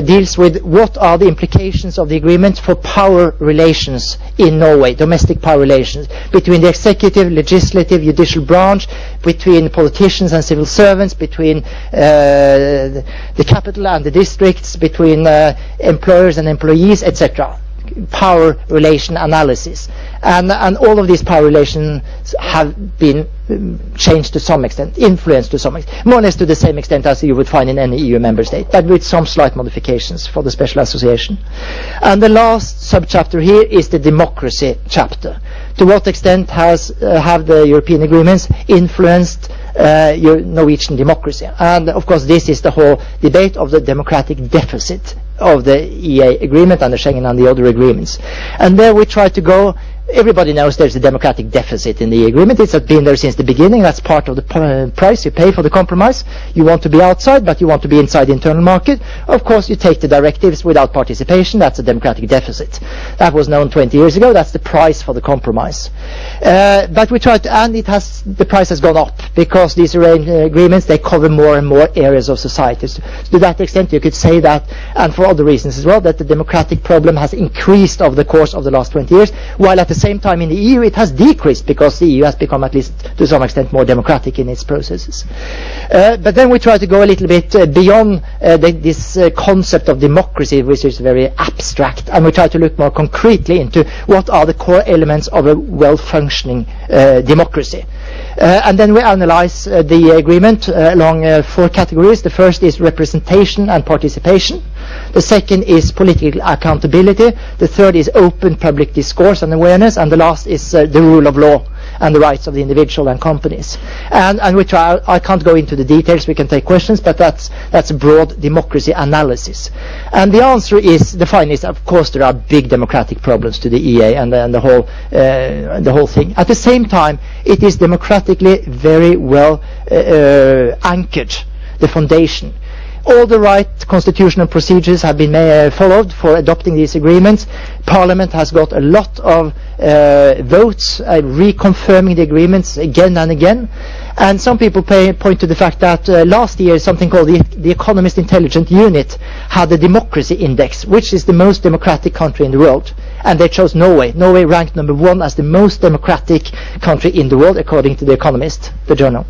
deals with what are the implications of the agreement for power relations in Norway, domestic power relations between the executive, legislative, judicial branch, between politicians and civil servants, between the capital and the districts, between employers and employees, etc. Power relation analysis, and all of these power relations have been changed to some extent, influenced to some extent, more or less to the same extent as you would find in any EU member state, but with some slight modifications for the special association. And the last subchapter here is the democracy chapter. To what extent have the European agreements influenced Norwegian democracy? And of course, this is the whole debate of the democratic deficit of the EEA agreement and the Schengen and the other agreements. And there we try to go. Everybody knows there's a democratic deficit in the agreement. It's been there since the beginning. That's part of the price you pay for the compromise. You want to be outside, but you want to be inside the internal market. Of course, you take the directives without participation. That's a democratic deficit. That was known 20 years ago. That's the price for the compromise. But we try to, and the price has gone up because these agreements, they cover more and more areas of society. So to that extent, you could say that, and for other reasons as well, that the democratic problem has increased over the course of the last 20 years, while at the same time in the EU it has decreased because the EU has become, at least to some extent, more democratic in its processes. But then we try to go a little bit beyond this concept of democracy, which is very abstract, and we try to look more concretely into what are the core elements of a well-functioning democracy. And then we analyze the agreement along 4 categories. The first is representation and participation. The second is political accountability. The third is open public discourse and awareness. And the last is the rule of law and the rights of the individual and companies. And we try. I can't go into the details. We can take questions, but that's a broad democracy analysis. And the answer is, the final is, of course, there are big democratic problems to the EEA and the whole thing. At the same time, it is democratically very well anchored, the foundation. All the right constitutional procedures have been followed for adopting these agreements. Parliament has got a lot of votes reconfirming the agreements again and again. And some people point to the fact that last year something called the Economist Intelligence Unit had the democracy index, which is the most democratic country in the world. And they chose Norway. Norway ranked number 1 as the most democratic country in the world, according to The Economist, the journal.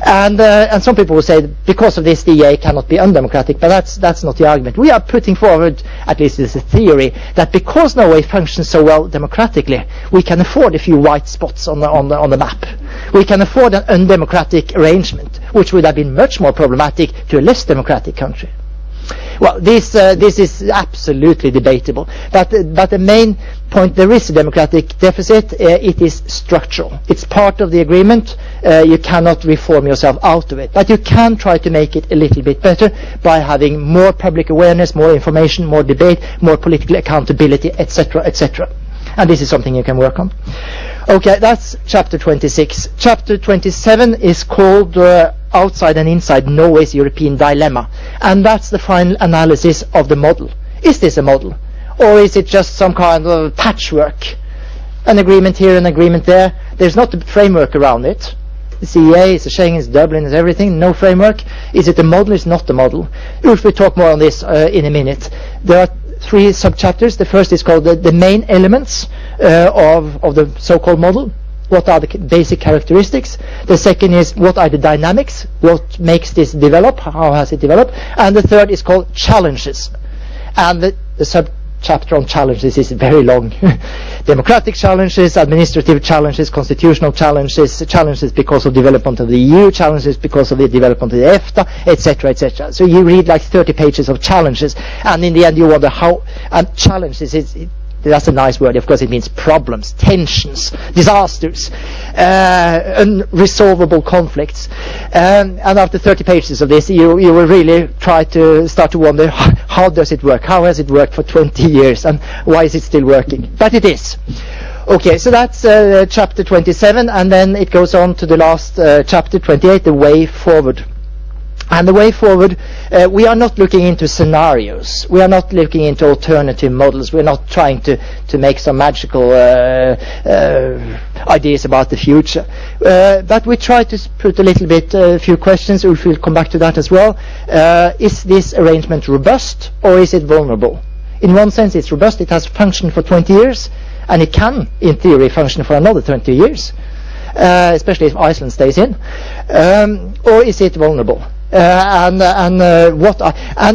And some people will say that because of this the EEA cannot be undemocratic, but that's not the argument. We are putting forward, at least as a theory, that because Norway functions so well democratically, we can afford a few white spots on the map. We can afford an undemocratic arrangement, which would have been much more problematic to a less democratic country. Well, this is absolutely debatable, but the main point, there is a democratic deficit. It is structural. It's part of the agreement. You cannot reform yourself out of it, but you can try to make it a little bit better by having more public awareness, more information, more debate, more political accountability, etc., etc. And this is something you can work on. Okay, that's chapter 26. Chapter 27 is called Outside and Inside Norway's European Dilemma. And that's the final analysis of the model. Is this a model? Or is it just some kind of patchwork? An agreement here, an agreement there. There's not a framework around it. It's EEA, it's Schengen, it's Dublin, it's everything. No framework. Is it a model? It's not a model. Ulf will talk more on this in a minute. There are 3 sub-chapters. The first is called the main elements of the so-called model. What are the basic characteristics? The second is what are the dynamics? What makes this develop? How has it developed? And the third is called challenges. And the sub-chapter on challenges is very long. Democratic challenges, administrative challenges, constitutional challenges, challenges because of development of the EU, challenges because of the development of the EFTA, etc., etc. So you read like 30 pages of challenges, and in the end you wonder how. And challenges that's a nice word. Of course, it means problems, tensions, disasters, unresolvable conflicts. And after 30 pages of this, you will really try to start to wonder, how does it work? How has it worked for 20 years? And why is it still working? But it is. Okay, so that's chapter 27, and then it goes on to the last chapter 28, the way forward. And the way forward, we are not looking into scenarios. We are not looking into alternative models. We're not trying to make some magical ideas about the future. But we try to put a few questions. Ulf will come back to that as well. Is this arrangement robust, or is it vulnerable? In one sense, it's robust. It has functioned for 20 years, and it can, in theory, function for another 20 years, especially if Iceland stays in. Or is it vulnerable? And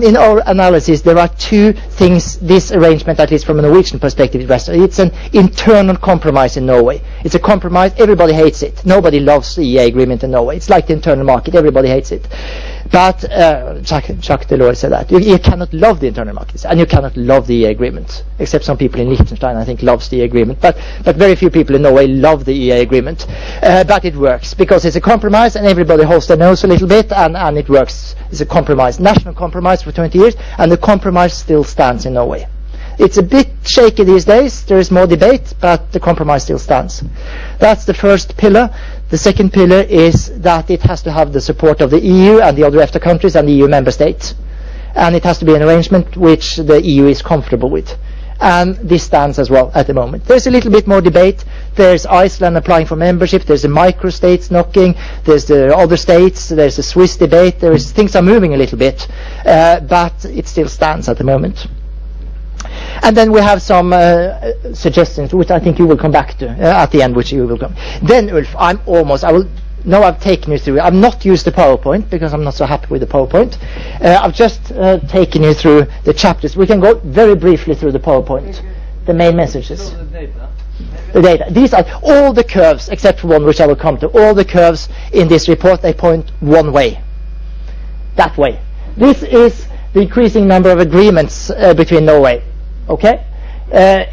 in our analysis there are 2 things this arrangement, at least from a Norwegian perspective, it's an internal compromise in Norway. It's a compromise. Everybody hates it. Nobody loves the EEA agreement in Norway. It's like the internal market. Everybody hates it. But Jacques Delors said that you cannot love the internal market, and you cannot love the EEA agreement, except some people in Liechtenstein, I think, loves the EEA agreement. But very few people in Norway love the EEA agreement. But it works because it's a compromise, and everybody holds their nose a little bit, and it works. It's a compromise, national compromise for 20 years, and the compromise still stands in Norway. It's a bit shaky these days. There is more debate, but the compromise still stands. That's the first pillar. The second pillar is that it has to have the support of the EU and the other EFTA countries and the EU member states. And it has to be an arrangement which the EU is comfortable with. And this stands as well at the moment. There's a little bit more debate. There's Iceland applying for membership. There's the micro-states knocking. There's the other states. There's the Swiss debate. Things are moving a little bit. But it still stands at the moment. And then we have some suggestions, which I think you will come back to at the end, which you will come. Then, Ulf, I've taken you through. I've not used the PowerPoint because I'm not so happy with the PowerPoint. I've just taken you through the chapters. We can go very briefly through the PowerPoint, the main messages. The data. These are all the curves, except for one which I will come to. All the curves in this report, they point one way. That way. This is the increasing number of agreements between Norway. Okay?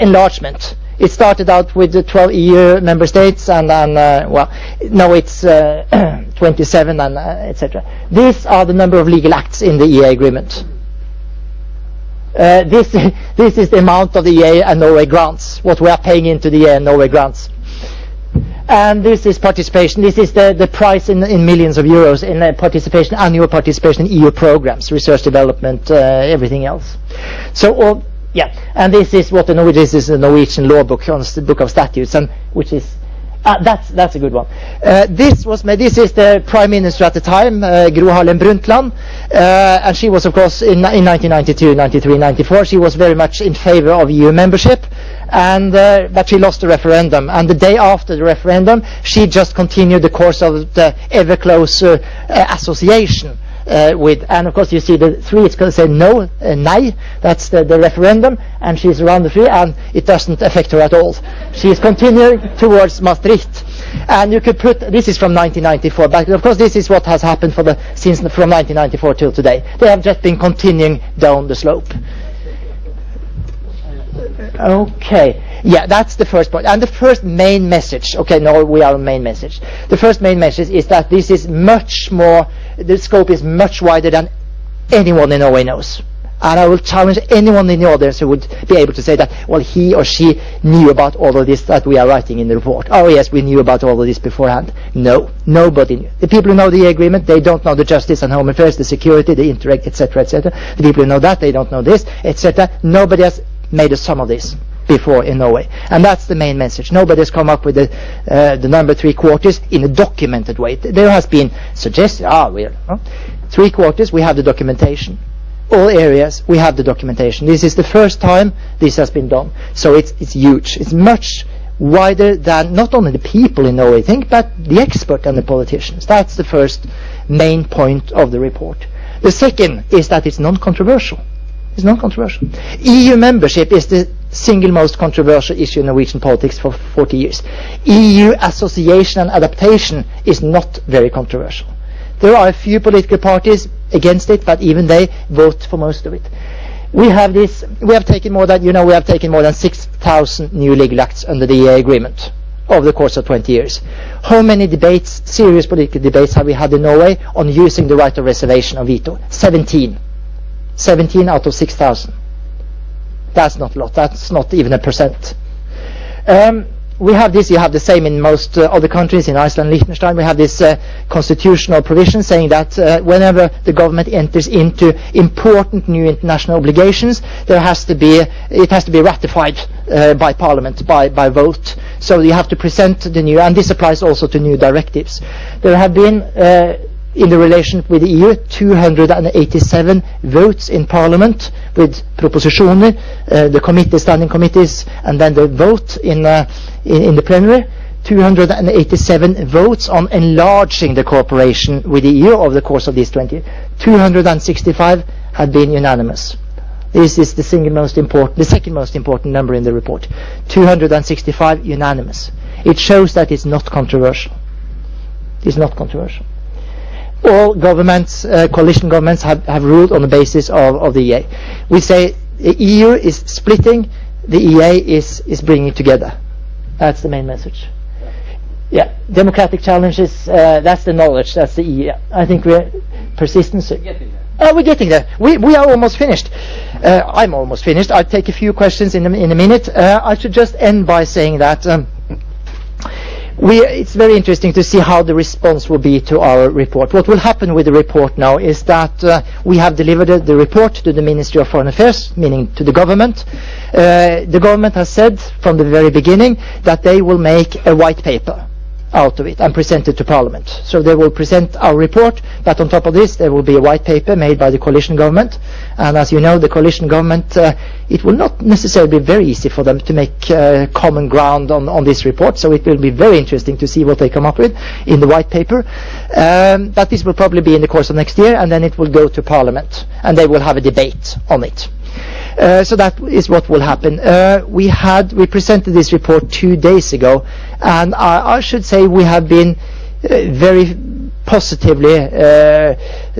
Enlargement. It started out with the 12 EU member states, and then, now it's 27, and etc. These are the number of legal acts in the EEA agreement. This is the amount of the EEA and Norway grants, what we are paying into the EEA and Norway grants. And this is participation. This is the price in millions of euros in participation, annual participation in EU programs, research development, everything else. So, and this is what this is the Norwegian law book, on the Book of Statutes, and which is that's a good one. This is the Prime Minister at the time, Gro Harlem Brundtland, and she was, of course, in 1992, 93, 94. She was very much in favor of EU membership, and but she lost the referendum. And the day after the referendum, she just continued the course of the ever closer association. And of course you see the three, it's going to say no, nej, that's the referendum, and she's around the three, and it doesn't affect her at all. She is continuing towards Maastricht. And you could put, this is from 1994, but of course this is what has happened from 1994 till today. They have just been continuing down the slope. Okay, that's the first point. And the first main message, we are on main message. The first main message is that this is much more, the scope is much wider than anyone in Norway knows. And I will challenge anyone in the audience who would be able to say that, well, he or she knew about all of this that we are writing in the report. Oh yes, we knew about all of this beforehand. No, nobody knew. The people who know the EEA Agreement, they don't know the justice and home affairs, the security, the interact, etc., etc. The people who know that, they don't know this, etc. Nobody has made a sum of this before in Norway, and that's the main message. Nobody has come up with the number 3/4 in a documented way. There has been suggested, 3/4, we have the documentation. All areas, we have the documentation. This is the first time this has been done, so it's huge. It's much wider than not only the people in Norway think, but the expert and the politicians. That's the first main point of the report. The second is that it's non-controversial. It's non-controversial. EU membership is the single most controversial issue in Norwegian politics for 40 years. EU association and adaptation is not very controversial. There are a few political parties against it, but even they vote for most of it. We have taken more than 6,000 new legal acts under the EEA Agreement over the course of 20 years. How many debates, serious political debates, have we had in Norway on using the right of reservation of veto? 17. 17 out of 6,000. That's not a lot. That's not even 1%. We have this. You have the same in most other countries. In Iceland, Liechtenstein, we have this constitutional provision saying that whenever the government enters into important new international obligations, it has to be ratified by Parliament by vote. So you have to present the new, and this applies also to new directives. There have been in the relation with the EU, 287 votes in Parliament with propositioner, the standing committees, and then the vote in the plenary. 287 votes on enlarging the cooperation with the EU over the course of these 20 years. 265 have been unanimous. This is the second most important number in the report. 265 unanimous. It shows that it's not controversial. It's not controversial. All governments, coalition governments, have ruled on the basis of the EEA. We say the EU is splitting, the EEA is bringing together. That's the main message. Yeah, democratic challenges, that's the knowledge, that's the EEA. I think we're persistence. We're getting there. We are almost finished. I'm almost finished. I'll take a few questions in a minute. I should just end by saying that it's very interesting to see how the response will be to our report. What will happen with the report now is that we have delivered the report to the Ministry of Foreign Affairs, meaning to the government. The government has said from the very beginning that they will make a white paper out of it and present it to Parliament. So they will present our report, but on top of this there will be a white paper made by the coalition government. And as you know, the coalition government, it will not necessarily be very easy for them to make common ground on this report, so it will be very interesting to see what they come up with in the white paper. But this will probably be in the course of next year, and then it will go to Parliament, and they will have a debate on it. So that is what will happen. We presented this report 2 days ago, and I should say we have been very positively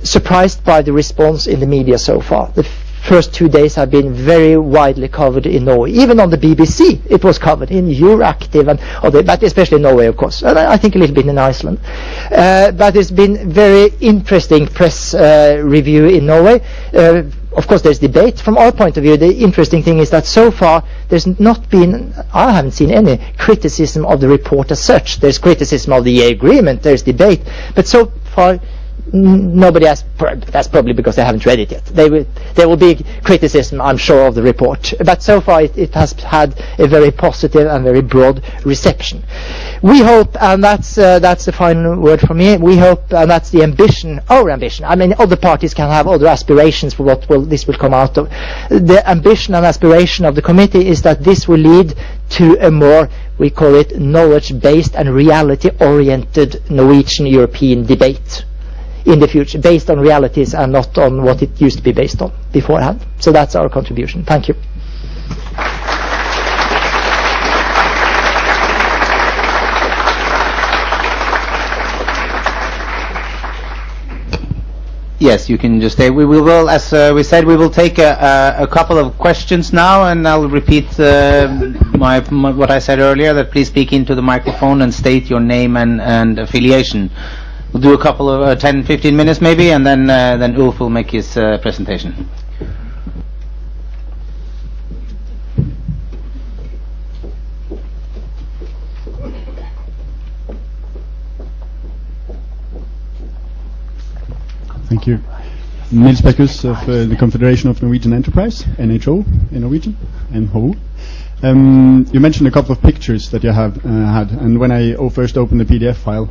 surprised by the response in the media so far. The first 2 days have been very widely covered in Norway. Even on the BBC it was covered, in Euractiv and other, but especially in Norway, of course, and I think a little bit in Iceland. But it's been very interesting press review in Norway. Of course, there's debate. From our point of view, the interesting thing is that so far there's not been, I haven't seen any criticism of the report as such. There's criticism of the EEA Agreement, there's debate, but so far nobody has. That's probably because they haven't read it yet. There will be criticism, I'm sure, of the report, but so far it has had a very positive and very broad reception. We hope, and that's the final word for me, we hope, and that's the ambition, our ambition. I mean, other parties can have other aspirations for what this will come out of. The ambition and aspiration of the committee is that this will lead to a more, we call it, knowledge-based and reality-oriented Norwegian-European debate in the future, based on realities and not on what it used to be based on beforehand. So that's our contribution. Thank you. Yes, you can just stay. We will, as we said, we will take a couple of questions now, and I'll repeat what I said earlier, that please speak into the microphone and state your name and affiliation. We'll do a couple of 10-15 minutes maybe, and then Ulf will make his presentation. Thank you. Nils Beckus of the Confederation of Norwegian Enterprise, NHO in Norwegian, NHO. You mentioned a couple of pictures that you have had, and when I first opened the PDF file,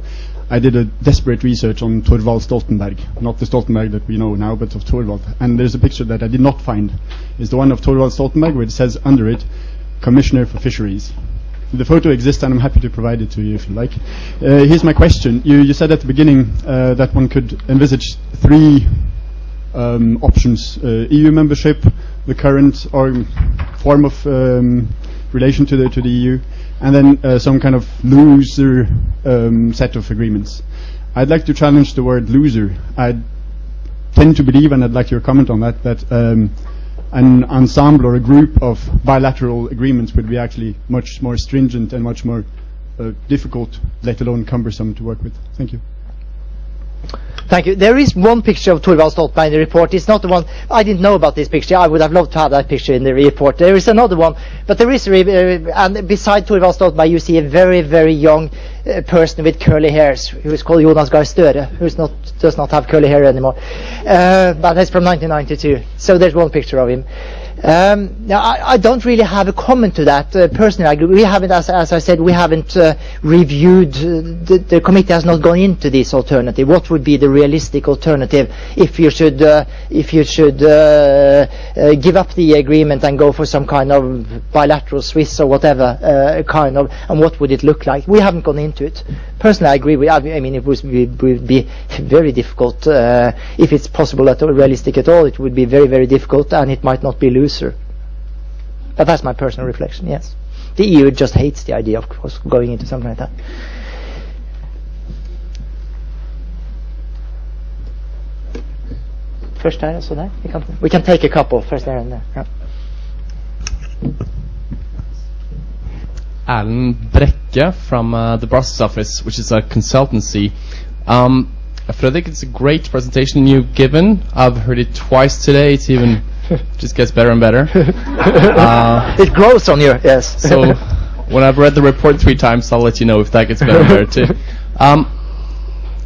I did a desperate research on Thorvald Stoltenberg, not the Stoltenberg that we know now, but of Thorvald. And there's a picture that I did not find. It's the one of Thorvald Stoltenberg where it says under it, Commissioner for Fisheries. The photo exists, and I'm happy to provide it to you if you like. Here's my question. You said at the beginning that one could envisage three options: EU membership, the current or form of relation to the EU, and then some kind of looser set of agreements. I'd like to challenge the word loser. I tend to believe, and I'd like your comment on that, that an ensemble or a group of bilateral agreements would be actually much more stringent and much more difficult, let alone cumbersome to work with. Thank you. Thank you. There is one picture of Thorvald Stoltenberg in the report. It's not the one. I didn't know about this picture. I would have loved to have that picture in the report. There is another one, but there is, and beside Thorvald Stoltenberg, you see a very, very young person with curly hairs, who is called Jonas Gahr Støre, who does not have curly hair anymore. But that's from 1992. So there's one picture of him. Now, I don't really have a comment to that. Personally, we haven't, as I said, we haven't reviewed. The committee has not gone into this alternative. What would be the realistic alternative if you should give up the agreement and go for some kind of bilateral Swiss or whatever kind of, and what would it look like? We haven't gone into it. Personally, I agree with. I mean, it would be very difficult if it's possible at all, realistic at all. It would be very, very difficult, and it might not be loose. But that's my personal reflection, yes. The EU just hates the idea, of course, going into something like that. First there, so there. We can take a couple, first there and there. Yeah. Alan Brekke from the Brussels office, which is a consultancy. Fredrik, it's a great presentation you've given. I've heard it twice today. It's even just gets better and better. It grows on you, yes. So when I've read the report 3 times, I'll let you know if that gets better and better too.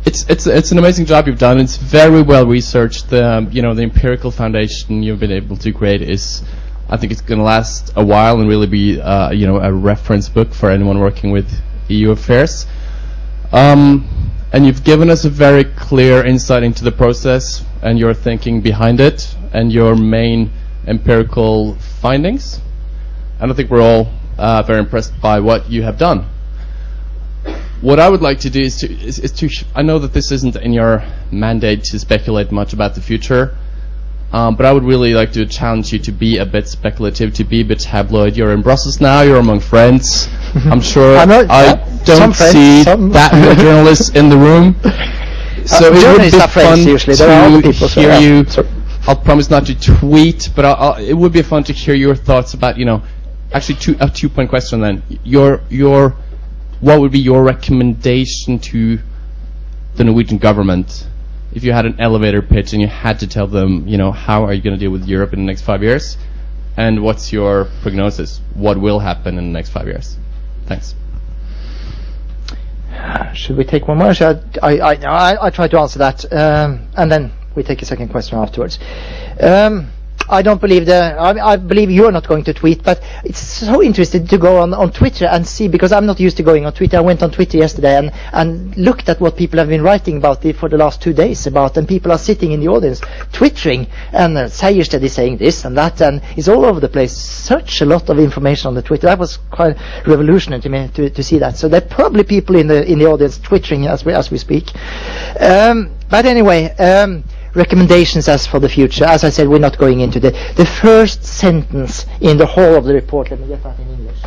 It's an amazing job you've done. It's very well researched. The empirical foundation you've been able to create is, I think it's going to last a while and really be a reference book for anyone working with EU affairs. And you've given us a very clear insight into the process and your thinking behind it and your main empirical findings. And I think we're all very impressed by what you have done. What I would like to do is to I know that this isn't in your mandate to speculate much about the future, but I would really like to challenge you to be a bit speculative, to be a bit tabloid. You're in Brussels now, you're among friends. I'm sure I don't see that many journalists in the room. So it would be fun to hear you I'll promise not to tweet, but it would be fun to hear your thoughts about, actually a two-point question then. What would be your recommendation to the Norwegian government if you had an elevator pitch and you had to tell them, how are you going to deal with Europe in the next 5 years? And what's your prognosis? What will happen in the next 5 years? Thanks. Should we take one more? I try to answer that, and then we take a second question afterwards. I don't believe I believe you're not going to tweet, but it's so interesting to go on Twitter and see, because I'm not used to going on Twitter. I went on Twitter yesterday and looked at what people have been writing about it for the last 2 days about, and people are sitting in the audience twittering, and Sejersted is saying this and that, and it's all over the place. Such a lot of information on the Twitter. That was quite revolutionary to me to see that. So there are probably people in the audience twittering as we speak. But anyway, recommendations as for the future. As I said, we're not going into the first sentence in the whole of the report. Let me get that in English.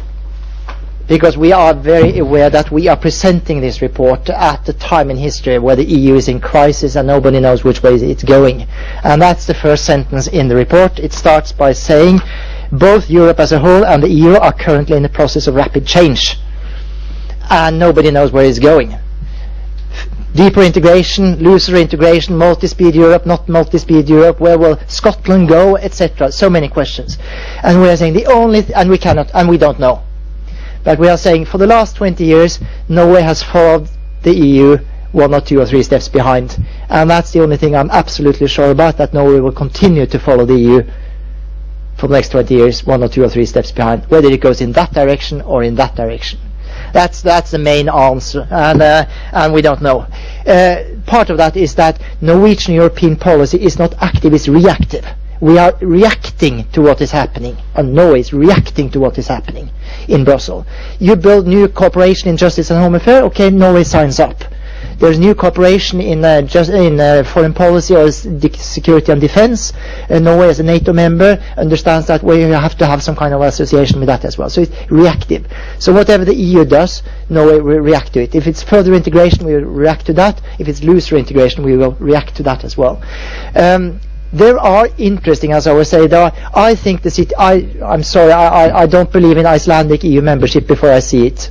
Because we are very aware that we are presenting this report at the time in history where the EU is in crisis and nobody knows which way it's going. And that's the first sentence in the report. It starts by saying, both Europe as a whole and the EU are currently in the process of rapid change. And nobody knows where it's going. Deeper integration, looser integration, multi-speed Europe, not multi-speed Europe, where will Scotland go, etc. So many questions. And we are saying and we cannot, and we don't know. But we are saying for the last 20 years, Norway has followed the EU 1 or 2 or 3 steps behind. And that's the only thing I'm absolutely sure about, that Norway will continue to follow the EU for the next 20 years, 1 or 2 or 3 steps behind, whether it goes in that direction or in that direction. That's the main answer, and we don't know. Part of that is that Norwegian European policy is not active, it's reactive. We are reacting to what is happening, and Norway is reacting to what is happening in Brussels. You build new cooperation in justice and home affairs, okay, Norway signs up. There's new cooperation in foreign policy or security and defense. Norway, as a NATO member, understands that we have to have some kind of association with that as well. So it's reactive. So whatever the EU does, Norway will react to it. If it's further integration, we will react to that. If it's looser integration, we will react to that as well. There are interesting, as I was saying, I think I'm sorry, I don't believe in Icelandic EU membership before I see it.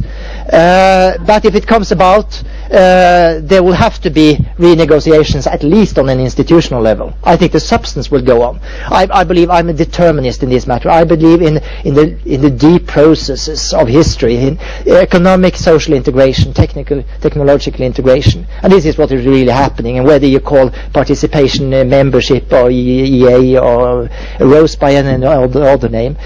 But if it comes about, there will have to be renegotiations, at least on an institutional level. I think the substance will go on. I believe I'm a determinist in this matter. I believe in the deep processes of history, in economic, social integration, technological integration. And this is what is really happening. And whether you call participation membership or EEA or rose by any other name,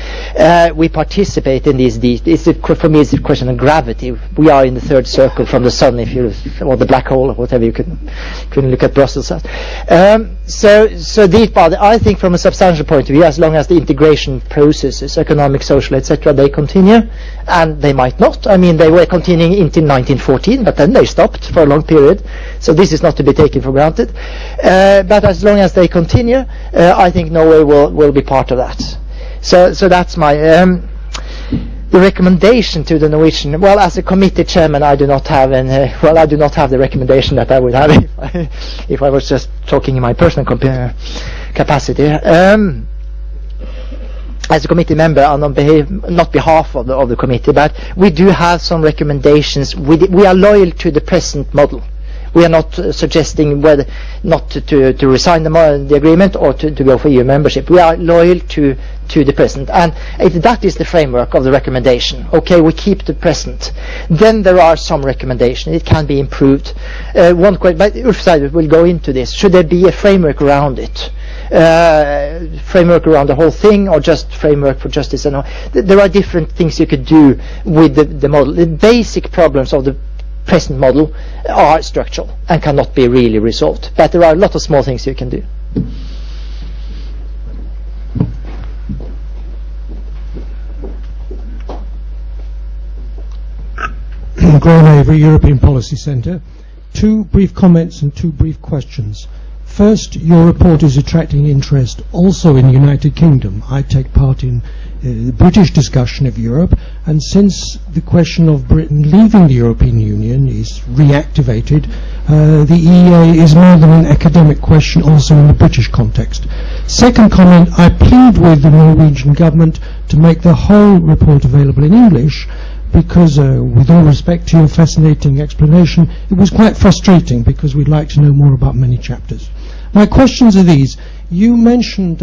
we participate in these deep. For me, it's a question of gravity. We are in the third circle from the sun, or the black hole, or whatever you can look at Brussels as. So deep are I think, from a substantial point of view, as long as the integration processes, economic, social, etc., they continue, and they might not. I mean, they were continuing until 1914, but then they stopped for a long period. So this is not to be taken for granted. But as long as they continue, I think Norway will be part of that. So that's my. The recommendation to the Norwegian, well, as a committee chairman, I do not have the recommendation that I would have if I was just talking in my personal capacity. As a committee member, and on not behalf of the committee, but we do have some recommendations. We are loyal to the present model. We are not suggesting whether not to resign the agreement or to go for EU membership. We are loyal to the present, and if that is the framework of the recommendation, okay, we keep the present. Then there are some recommendations. It can be improved. One question, but Ulf Sverdrup will go into this. Should there be a framework around it? Framework around the whole thing, or just framework for justice and all? There are different things you could do with the model. The basic problems of the present model are structural and cannot be really resolved, but there are a lot of small things you can do. Graham Avery, European Policy Centre. 2 brief comments and 2 brief questions. First, your report is attracting interest also in the United Kingdom. I take part in British discussion of Europe, and since the question of Britain leaving the European Union is reactivated, the EEA is more than an academic question also in the British context. Second comment, I plead with the Norwegian government to make the whole report available in English, because with all respect to your fascinating explanation, it was quite frustrating because we'd like to know more about many chapters. My questions are these. You mentioned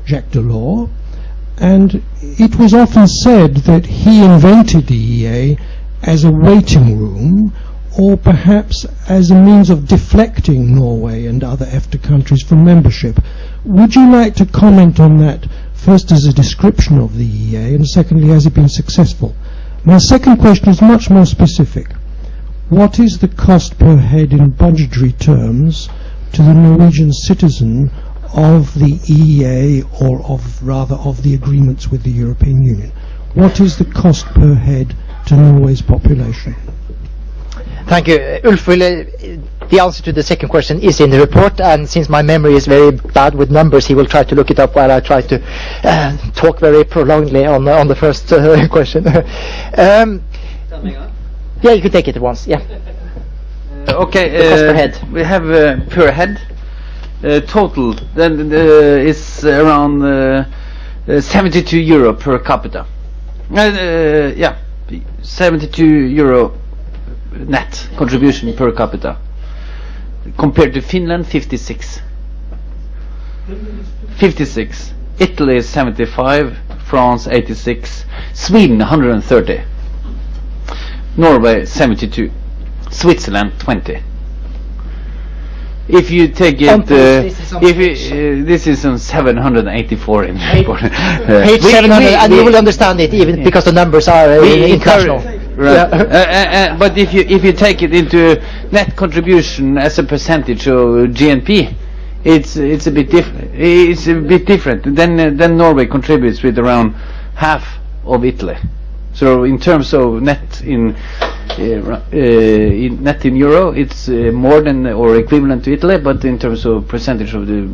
Jacques Delors, and it was often said that he invented the EEA as a waiting room, or perhaps as a means of deflecting Norway and other EFTA countries from membership. Would you like to comment on that, first as a description of the EEA, and secondly, has it been successful? My second question is much more specific. What is the cost per head in budgetary terms to the Norwegian citizen of the EEA, or of the agreements with the European Union? What is the cost per head to Norway's population? Thank you. Ulf, the answer to the second question is in the report, and since my memory is very bad with numbers, he will try to look it up while I try to talk very prolongedly on the first question. Yeah, you can take it at once. Yeah. Okay. The cost per head. We have per head total. Then is around 72 euro per capita. Yeah, 72 euro net contribution per capita, compared to Finland 56. Italy is 75, France 86, Sweden 130, Norway 72, Switzerland 20. If you take it, this is on 784 in the report. Page 700, and you will understand it even because the numbers are international. Right. Yeah. But if you take it into net contribution as a percentage of GNP, it's a bit different. It's a bit different. Then Norway contributes with around half of Italy. So in terms of net in euro, it's more than or equivalent to Italy. But in terms of percentage of the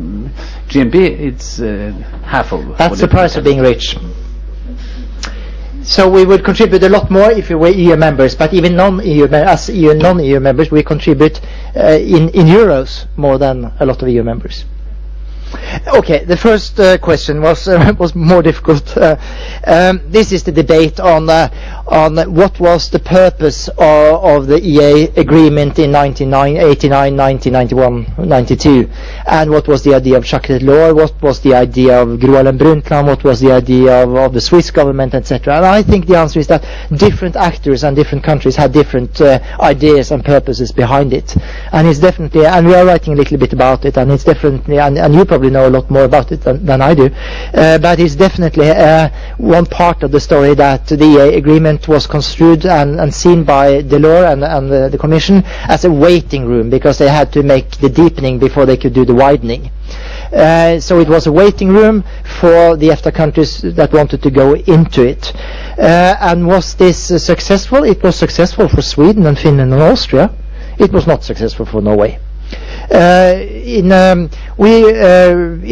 GNP, it's half of. That's the price of being rich. So we would contribute a lot more if we were EU members, but even non-EU members, we contribute in euros more than a lot of EU members. Okay, the first question was more difficult. This is the debate on what was the purpose of the EEA agreement in 1989, 1991, 92, and what was the idea of Jacques Delors, what was the idea of Gro Harlem Brundtland, what was the idea of the Swiss government, etc. And I think the answer is that different actors and different countries had different ideas and purposes behind it, and it's definitely, and we are writing a little bit about it, and it's definitely, and you probably know a lot more about it than I do, but it's definitely one part of the story that the EEA agreement was construed and seen by Delors and the Commission as a waiting room, because they had to make the deepening before they could do the widening. So it was a waiting room for the EFTA countries that wanted to go into it. And was this successful? It was successful for Sweden and Finland and Austria. It was not successful for Norway. In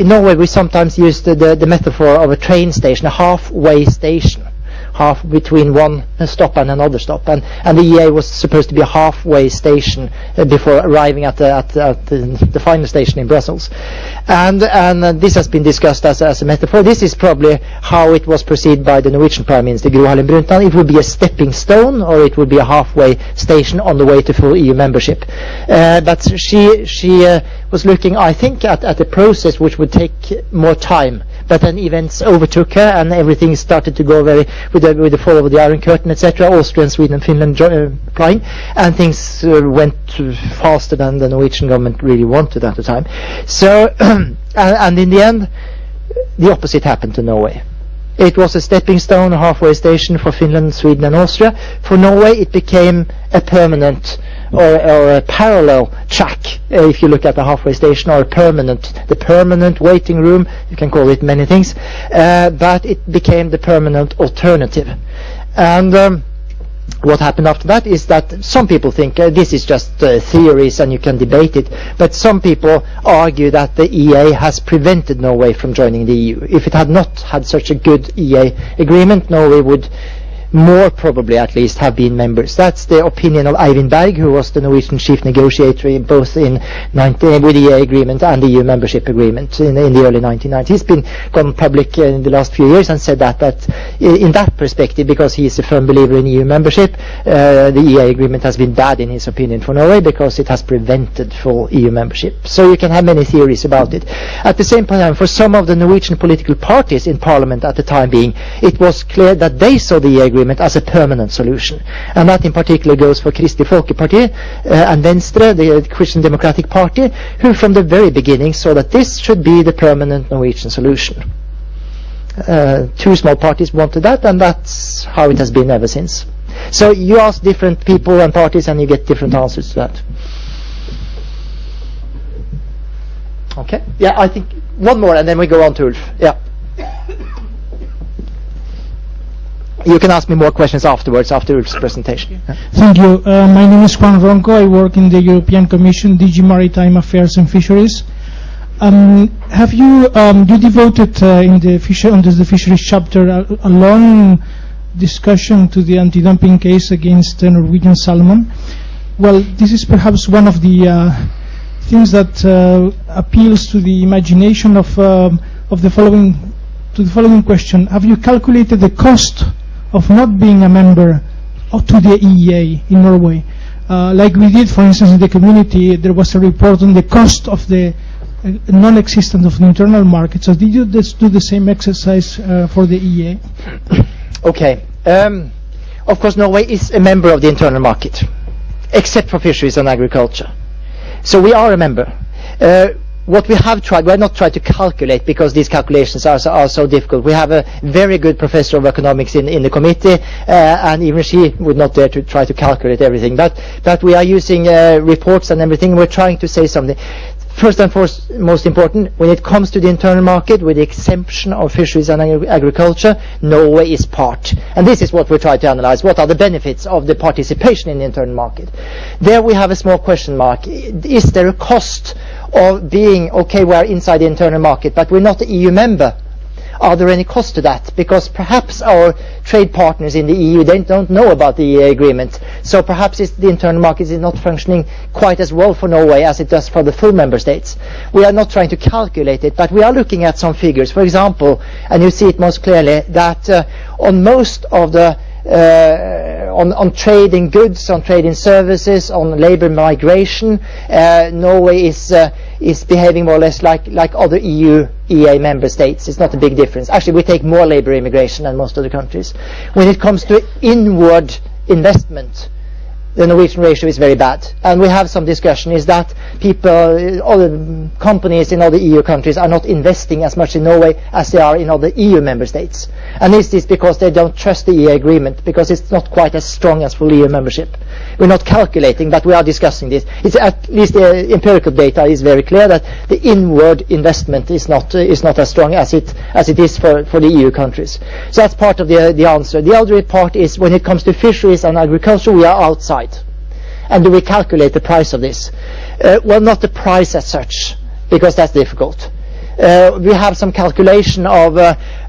Norway we sometimes use the metaphor of a train station, a halfway station, half between one stop and another stop, and the EEA was supposed to be a halfway station before arriving at the final station in Brussels, and this has been discussed as a metaphor. This is probably how it was perceived by the Norwegian Prime Minister Gro Harlem Brundtland. It would be a stepping stone, or it would be a halfway station on the way to full EU membership. But she was looking, I think, at a process which would take more time. But then events overtook her, and everything started to go very with the fall of the Iron Curtain, etc. Austria, Sweden, and Finland applying, and things went faster than the Norwegian government really wanted at the time. So, and in the end, the opposite happened to Norway. It was a stepping stone, a halfway station for Finland, Sweden, and Austria. For Norway, it became a permanent or a parallel track, if you look at the halfway station, or the permanent waiting room. You can call it many things, but it became the permanent alternative. And what happened after that is that some people think this is just theories and you can debate it, but some people argue that the EEA has prevented Norway from joining the EU. If it had not had such a good EEA agreement, Norway would more probably at least have been members. That's the opinion of Eivind Berg, who was the Norwegian chief negotiator both with the EEA agreement and the EU membership agreement in the early 1990s. He's been gone public in the last few years and said that in that perspective, because he is a firm believer in EU membership, the EEA agreement has been bad in his opinion for Norway because it has prevented full EU membership. So you can have many theories about it. At the same time, for some of the Norwegian political parties in parliament at the time being, it was clear that they saw the EEA agreement as a permanent solution, and that in particular goes for Kristelig Folkeparti and Venstre, the Christian Democratic Party, who from the very beginning saw that this should be the permanent Norwegian solution. Two small parties wanted that, and that's how it has been ever since. So you ask different people and parties and you get different answers to that. Okay, yeah, I think one more and then we go on to Ulf. Yeah. You can ask me more questions afterwards, after Ulf's presentation. Thank you. My name is Juan Ronco. I work in the European Commission, DG Maritime Affairs and Fisheries. Have you devoted under the Fisheries chapter a long discussion to the anti-dumping case against Norwegian salmon? Well, this is perhaps one of the things that appeals to the imagination of the following question: have you calculated the cost of not being a member to the EEA in Norway? Like we did, for instance, in the community, there was a report on the cost of the non-existence of the internal market. So did you just do the same exercise for the EEA? Okay. Of course, Norway is a member of the internal market, except for fisheries and agriculture. So we are a member. What we have tried, we have not tried to calculate because these calculations are so difficult. We have a very good professor of economics in the committee, and even she would not dare to try to calculate everything. But we are using reports and everything. We're trying to say something. First and foremost, most important, when it comes to the internal market, with the exemption of fisheries and agriculture, Norway is part. And this is what we're trying to analyze. What are the benefits of the participation in the internal market? There we have a small question mark. Is there a cost of being, okay, we are inside the internal market, but we're not an EU member? Are there any costs to that? Because perhaps our trade partners in the EU, they don't know about the EEA agreement. So perhaps the internal market is not functioning quite as well for Norway as it does for the full member states. We are not trying to calculate it, but we are looking at some figures. For example, and you see it most clearly, that on most of the on trade in goods, on trade in services, on labor migration, Norway is behaving more or less like other EEA member states. It's not a big difference. Actually, we take more labor immigration than most other countries. When it comes to inward investment, the Norwegian ratio is very bad. And we have some discussion is that other companies in other EU countries are not investing as much in Norway as they are in other EU member states. And this is because they don't trust the EEA agreement, because it's not quite as strong as full EU membership. We're not calculating, but we are discussing this. It's at least the empirical data is very clear that the inward investment is not as strong as it is for the EU countries. So that's part of the answer. The other part is when it comes to fisheries and agriculture, we are outside. And do we calculate the price of this? Well, not the price as such, because that's difficult. We have some calculation of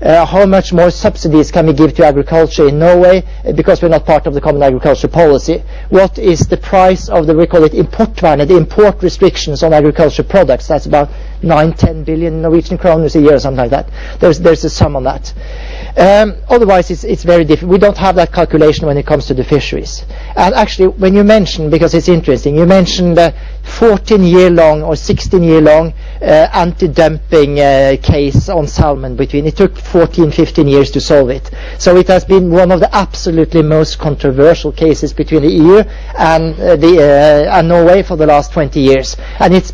how much more subsidies can we give to agriculture in Norway, because we're not part of the common agriculture policy. What is the price of we call it importvernet, the import restrictions on agriculture products? That's about 9-10 billion Norwegian kroners a year or something like that. There's a sum on that. Otherwise, it's very different. We don't have that calculation when it comes to the fisheries. And actually, when you mention, because it's interesting, you mentioned the 14-year-long or 16-year-long anti-dumping case on salmon it took 14-15 years to solve it. So it has been one of the absolutely most controversial cases between the EU and Norway for the last 20 years. And it's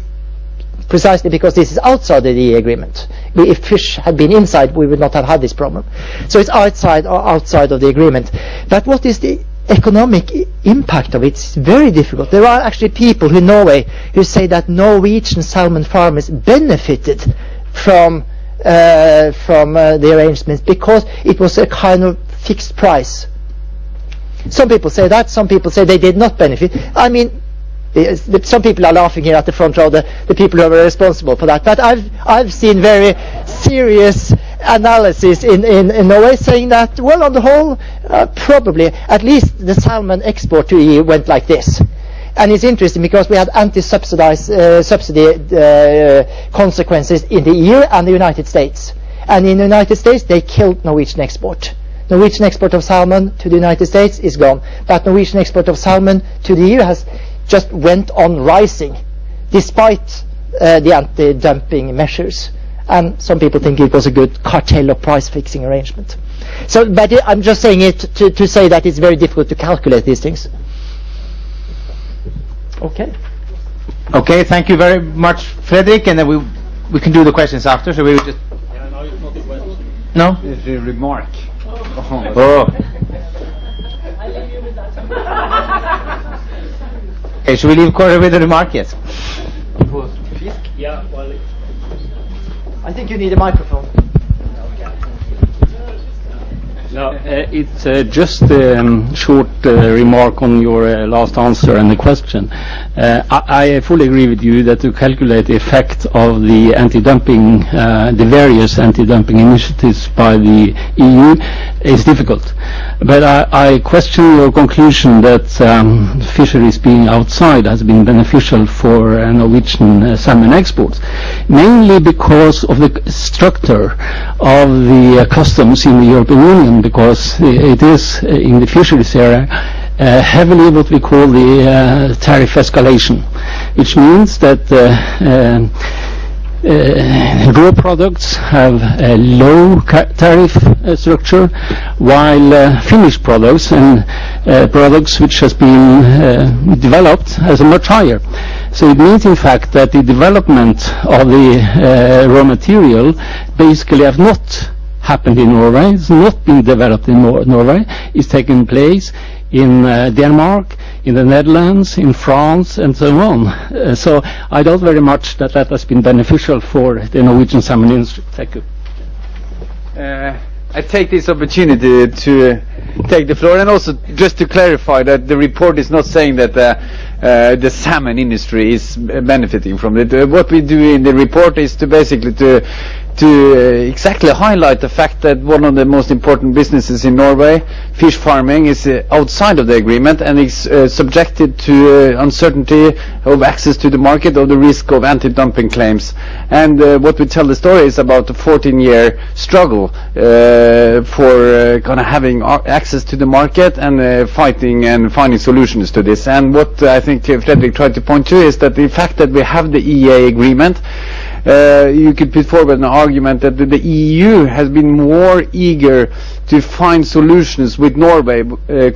precisely because this is outside the EEA agreement. If fish had been inside, we would not have had this problem. So it's outside of the agreement. But what is the economic impact of it? It's very difficult. There are actually people in Norway who say that Norwegian salmon farmers benefited from the arrangements because it was a kind of fixed price. Some people say that, some people say they did not benefit. I mean, some people are laughing here at the front row, the people who are responsible for that. But I've seen very serious analysis in Norway saying that, well, on the whole, probably at least the salmon export to EU went like this. And it's interesting because we had anti-subsidy consequences in the EU and the United States. And in the United States, they killed Norwegian export. Norwegian export of salmon to the United States is gone, but Norwegian export of salmon to the EU has just went on rising, despite the anti-dumping measures. And some people think it was a good cartel or price-fixing arrangement. So, but I'm just saying it to say that it's very difficult to calculate these things. Okay. Okay, thank you very much, Fredrik, and then we can do the questions after. So we would just. No, it's not a question. No. It's a remark. Oh. Okay, should we leave Kåre with the remark? Yes. Yeah, well, I think you need a microphone. No, it's just a short remark on your last answer and the question. I fully agree with you that to calculate the effect of the anti-dumping, the various anti-dumping initiatives by the EU is difficult. But I question your conclusion that fisheries being outside has been beneficial for Norwegian salmon exports, mainly because of the structure of the customs in the European Union, because it is in the fisheries area heavily what we call the tariff escalation, which means that raw products have a low tariff structure, while finished products and products which has been developed has a much higher. So it means in fact that the development of the raw material basically have not happened in Norway. It's not been developed in Norway. It's taken place in Denmark, in the Netherlands, in France, and so on. So I doubt very much that that has been beneficial for the Norwegian salmon industry. Thank you. I take this opportunity to take the floor, and also just to clarify that the report is not saying that the salmon industry is benefiting from it. What we do in the report is to basically to exactly highlight the fact that one of the most important businesses in Norway, fish farming, is outside of the agreement and is subjected to uncertainty of access to the market, or the risk of anti-dumping claims. And what we tell the story is about the 14-year struggle for kind of having access to the market and fighting and finding solutions to this. And what I think Fredrik tried to point to is that the fact that we have the EEA agreement, you could put forward an argument that the EU has been more eager to find solutions with Norway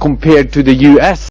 compared to the US.